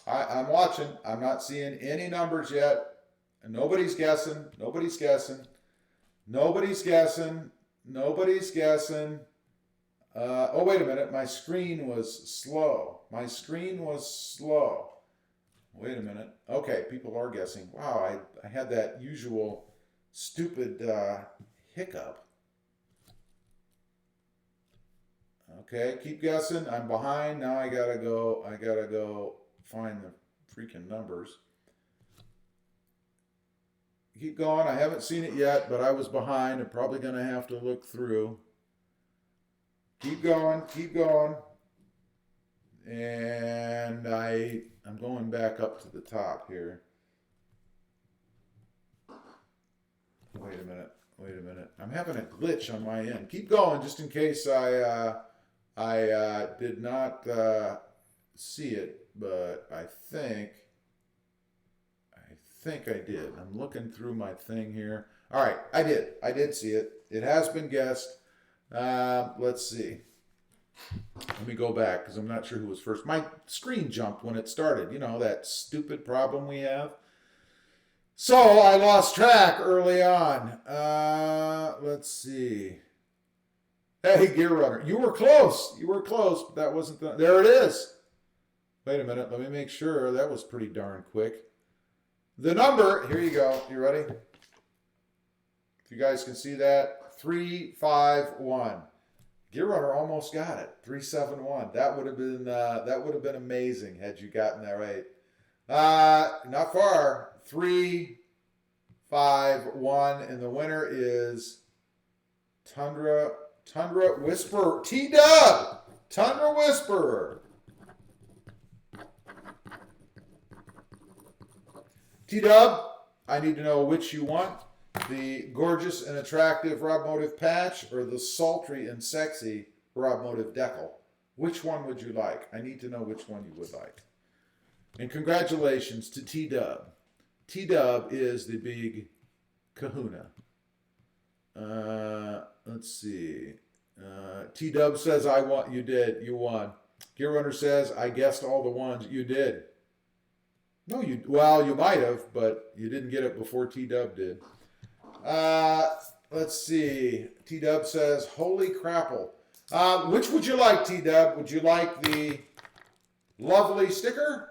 I'm watching. I'm not seeing any numbers yet. And nobody's guessing. Nobody's guessing. Nobody's guessing. Nobody's guessing. Oh, wait a minute. My screen was slow. My screen was slow. Wait a minute. Okay, people are guessing. Wow, I had that usual stupid hiccup. Okay, keep guessing. I'm behind. Now I gotta go find the freaking numbers. Keep going. I haven't seen it yet, but I was behind. I'm probably going to have to look through. Keep going. Keep going. And I'm going back up to the top here. Wait a minute. Wait a minute. I'm having a glitch on my end. Keep going just in case I did not see it, but I think I did. I'm looking through my thing here. All right, I did. I did see it. It has been guessed. Let's see. Let me go back because I'm not sure who was first. My screen jumped when it started. You know, that stupid problem we have. So I lost track early on. Let's see. Hey, Gear Runner. You were close. You were close, but that wasn't the... There it is. Wait a minute. Let me make sure. That was pretty darn quick. The number, here you go. You ready? If you guys can see that, 351. Gear Runner almost got it. 371. That would have been amazing had you gotten that right. Not far. 351, and the winner is Tundra Whisperer. T-Dub! Tundra Whisperer. T-Dub, I need to know which you want. The gorgeous and attractive RobMotive patch or the sultry and sexy RobMotive decal. Which one would you like? I need to know which one you would like. And congratulations to T-Dub. T-Dub is the big kahuna. Let's see. T-Dub says, I won. You did. You won. Gear Runner says, I guessed all the ones. You did. No, you might have, but you didn't get it before T-Dub did. Let's see. T-Dub says, holy crapple. Which would you like, T-Dub? Would you like the lovely sticker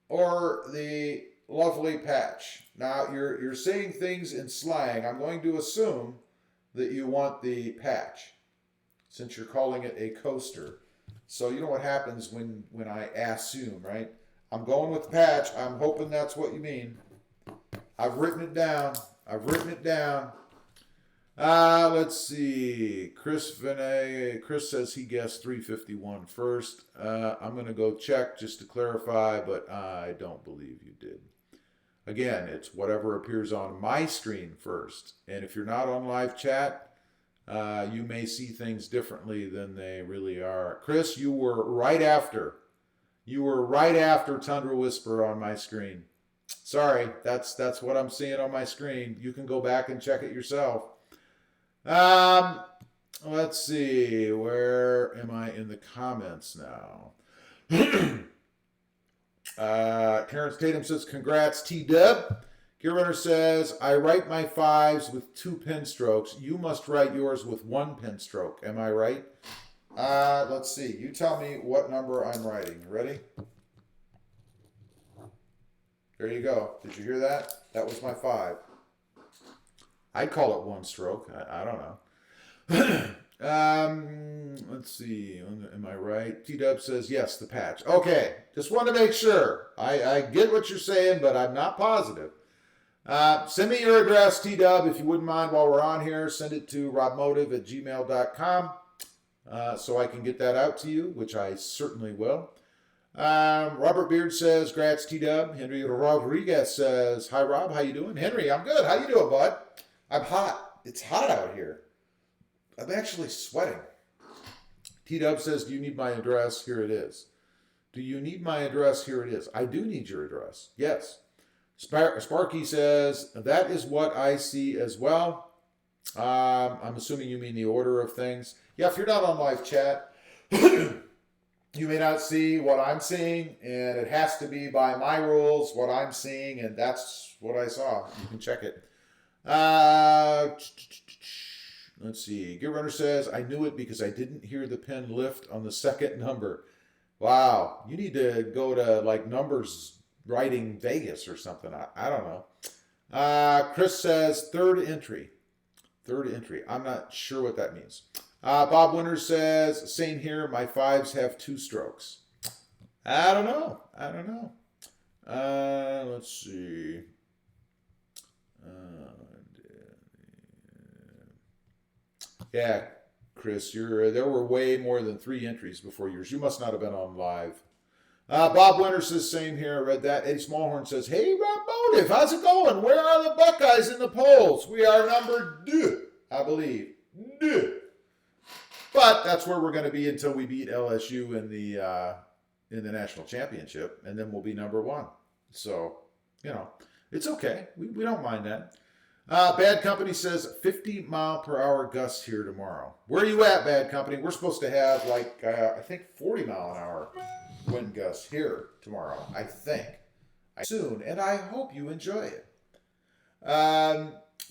or the lovely patch? Now, you're saying things in slang. I'm going to assume that you want the patch since you're calling it a coaster. So you know what happens when I assume, right? I'm going with the patch. I'm hoping that's what you mean. I've written it down. Let's see. Chris says he guessed 351 first. I'm going to go check just to clarify, but I don't believe you did. Again, it's whatever appears on my screen first. And if you're not on live chat, you may see things differently than they really are. Chris, you were right after Tundra Whisper on my screen. Sorry, that's what I'm seeing on my screen. You can go back and check it yourself. Let's see. Where am I in the comments now? Terrence Tatum says, congrats, T-Dub. Gear Runner says, I write my fives with 2 pen strokes. You must write yours with 1 pen stroke. Am I right? Let's see. You tell me what number I'm writing. Ready? There you go. Did you hear that? That was my 5. I'd call it 1 stroke. I don't know. Let's see. Am I right? T-Dub says, yes, the patch. Okay. Just want to make sure. I get what you're saying, but I'm not positive. Send me your address, T-Dub, if you wouldn't mind while we're on here. Send it to robmotive@gmail.com so I can get that out to you, which I certainly will. Robert Beard says, "Grats, T-Dub." Henry Rodriguez says, "Hi, Rob. How you doing?" Henry, I'm good. How you doing, bud? I'm hot. It's hot out here. I'm actually sweating. T-Dub says, "Do you need my address?" Here it is. Do you need my address? Here it is. I do need your address. Yes. Sparky says, "That is what I see as well." I'm assuming you mean the order of things. Yeah, if you're not on live chat, you may not see what I'm seeing, and it has to be by my rules what I'm seeing, and that's what I saw. You can check it. Let's see. Gear Runner says, "I knew it because I didn't hear the pen lift on the second number." Wow. You need to go to like numbers writing Vegas or something. I don't know. Chris says, third entry. Third entry. I'm not sure what that means. Bob Winters says, "Same here. My 5s have 2 strokes." I don't know. Let's see. Yeah, Chris, there were way more than 3 entries before yours. You must not have been on live. Bob Winter says, same here. I read that. Eddie Smallhorn says, hey, RobMotive, how's it going? Where are the Buckeyes in the polls? We are number 2, I believe. 2. But that's where we're going to be until we beat LSU in the national championship, and then we'll be number 1. So, it's okay. We don't mind that. Bad Company says 50-mile-per-hour gusts here tomorrow. Where are you at, Bad Company? We're supposed to have, I think 40-mile-an-hour wind gusts here tomorrow, I think. Soon, and I hope you enjoy it.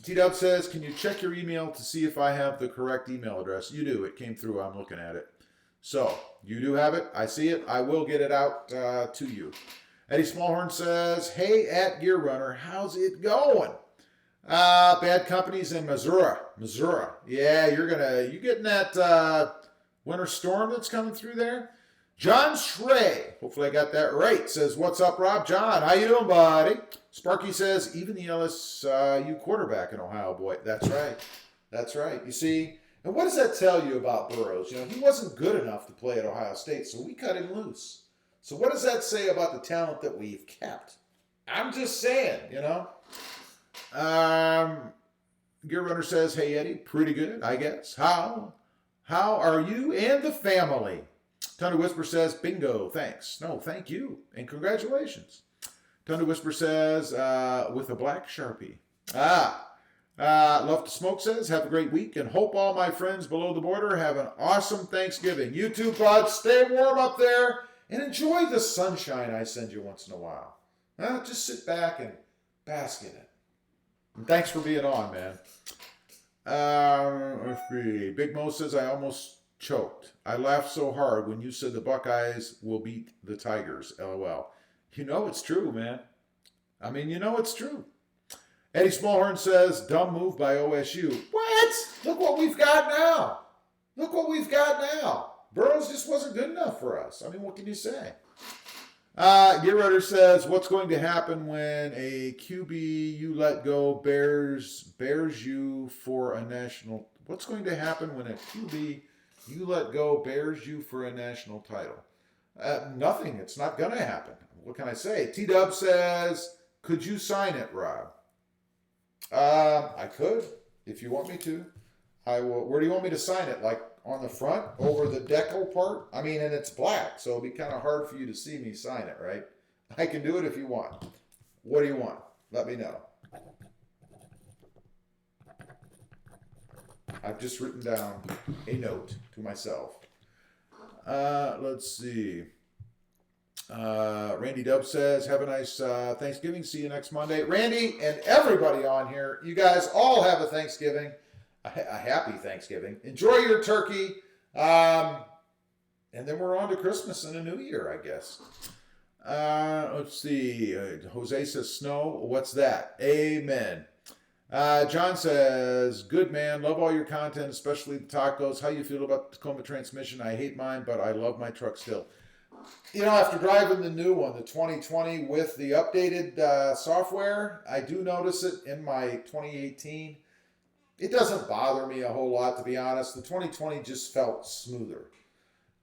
T-Dub says, can you check your email to see if I have the correct email address? You do. It came through. I'm looking at it. So, you do have it. I see it. I will get it out to you. Eddie Smallhorn says, hey, at Gear Runner, how's it going? Bad Company's in Missouri. Yeah, you getting that winter storm that's coming through there? John Schrey, hopefully I got that right, says, what's up, Rob? John, how you doing, buddy? Sparky says, even the LSU quarterback in Ohio, boy. That's right. That's right. You see, and what does that tell you about Burrows? He wasn't good enough to play at Ohio State, so we cut him loose. So what does that say about the talent that we've kept? I'm just saying, Gear Runner says, hey, Eddie, pretty good, I guess. How are you and the family? Thunder Whisper says, bingo, thanks. No, thank you, and congratulations. Thunder Whisper says, with a black Sharpie. Love to Smoke says, have a great week, and hope all my friends below the border have an awesome Thanksgiving. You too, bud. Stay warm up there, and enjoy the sunshine I send you once in a while. Just sit back and bask in it. And thanks for being on, man. Big Mo says, I almost choked. I laughed so hard when you said the Buckeyes will beat the Tigers. LOL. It's true, man. It's true. Eddie Smallhorn says, dumb move by OSU. What? Look what we've got now. Burrows just wasn't good enough for us. What can you say? Gear Runner says, what's going to happen when a QB you let go bears you for a national... What's going to happen when a QB you let go bears you for a national title? Nothing. It's not going to happen. What can I say? T-Dub says, could you sign it, Rob? I could, if you want me to. I will. Where do you want me to sign it? Like on the front, over the decal part? And it's black, so it'll be kind of hard for you to see me sign it, right? I can do it if you want. What do you want? Let me know. I've just written down a note to myself. Let's see. Randy Dub says, have a nice Thanksgiving. See you next Monday. Randy and everybody on here, you guys all have a Thanksgiving, a happy Thanksgiving. Enjoy your turkey. And then we're on to Christmas and a New Year, I guess. Let's see. Jose says, snow. What's that? Amen. John says, good man, love all your content, especially the tacos. How you feel about the Tacoma transmission? I hate mine, but I love my truck still. After driving the new one, the 2020 with the updated software, I do notice it in my 2018. It doesn't bother me a whole lot, to be honest. The 2020 just felt smoother.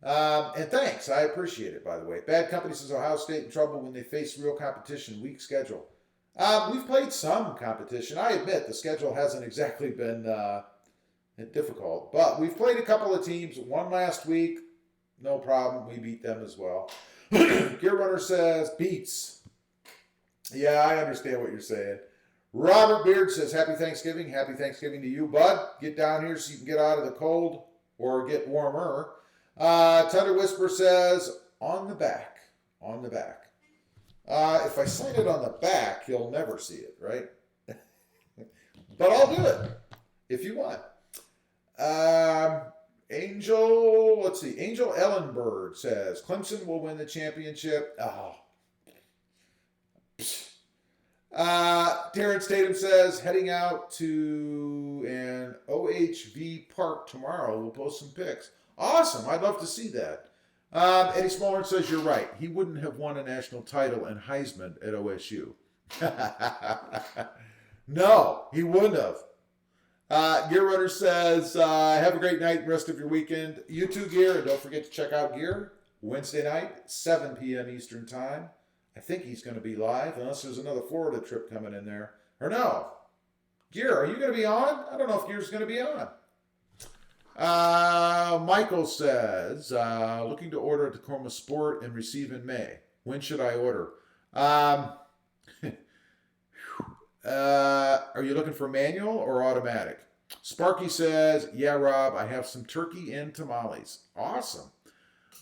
And thanks, I appreciate it, by the way. Bad Company says Ohio State in trouble when they face real competition, weak schedule. We've played some competition. I admit the schedule hasn't exactly been difficult, but we've played a couple of teams. One last week, no problem. We beat them as well. Gear Runner says, beats. Yeah, I understand what you're saying. Robert Beard says, happy Thanksgiving. Happy Thanksgiving to you, bud. Get down here so you can get out of the cold or get warmer. Thunder Whisper says, on the back. On the back. If I sign it on the back, you'll never see it, right? But I'll do it if you want. Angel Ellenberg says, Clemson will win the championship. Terrence Tatum says, heading out to an OHV park tomorrow. We'll post some pics. Awesome. I'd love to see that. Eddie Smallhorn says, you're right. He wouldn't have won a national title and Heisman at OSU. No, he wouldn't have. Gear Runner says, have a great night and rest of your weekend. You too, Gear. And don't forget to check out Gear Wednesday night, 7 p.m. Eastern Time. I think he's going to be live, unless there's another Florida trip coming in there. Or no. Gear, are you going to be on? I don't know if Gear's going to be on. Michael says, looking to order a Tacoma Sport and receive in May. When should I order? Are you looking for manual or automatic? Sparky says, yeah, Rob, I have some turkey and tamales. Awesome.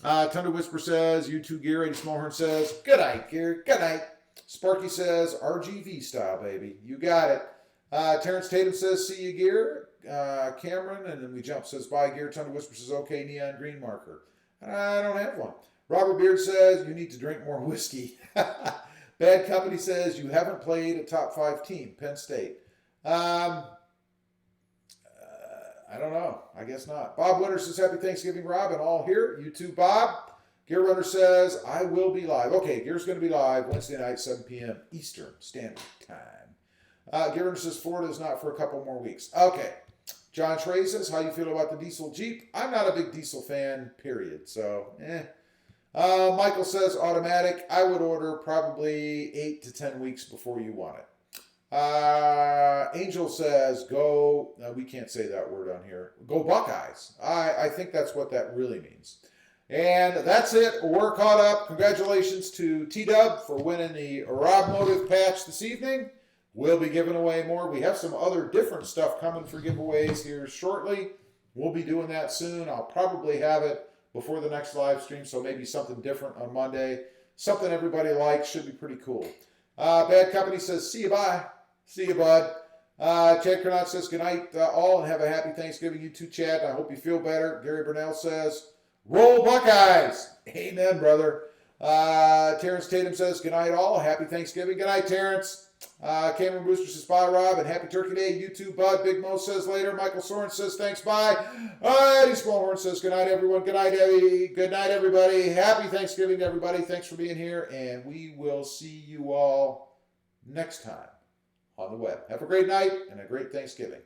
Thunder Whisper says, you too, Gear. Eddie Smallhorn says, good night, Gear. Good night. Sparky says, RGV style, baby. You got it. Terrence Tatum says, see you, Gear. Cameron, and then we jump, says, bye, Gear. Thunder Whisper says, okay, neon green marker. I don't have one. Robert Beard says, you need to drink more whiskey. Bad Company says, you haven't played a top 5 team, Penn State. I don't know. I guess not. Bob Winter says, happy Thanksgiving, Rob, and all here. You too, Bob. Gear Runner says, I will be live. Okay, Gear's going to be live Wednesday night, 7 p.m. Eastern Standard Time. Gear Runner says, Florida is not for a couple more weeks. Okay. John Trey says, how you feel about the diesel Jeep? I'm not a big diesel fan, period. So, Michael says, automatic. I would order probably 8 to 10 weeks before you want it. Angel says, go, we can't say that word on here. Go Buckeyes. I think that's what that really means. And that's it. We're caught up. Congratulations to T-Dub for winning the RobMotive patch this evening. We'll be giving away more. We have some other different stuff coming for giveaways here shortly. We'll be doing that soon. I'll probably have it before the next live stream, so maybe something different on Monday. Something everybody likes. Should be pretty cool. Bad Company says, see you, bye. See you, bud. Chad Carnot says, good night, all, and have a happy Thanksgiving. You too, Chad. I hope you feel better. Gary Burnell says, roll Buckeyes. Amen, brother. Terrence Tatum says, good night, all. Happy Thanksgiving. Good night, Terrence. Cameron Brewster says, bye, Rob, and happy Turkey Day. You too, bud. Big Mo says later. Michael Soren says, thanks, bye. Eddie Smallhorn says, good night, everyone. Good night, Eddie. Good night, everybody. Happy Thanksgiving to everybody. Thanks for being here, and we will see you all next time on the web. Have a great night and a great Thanksgiving.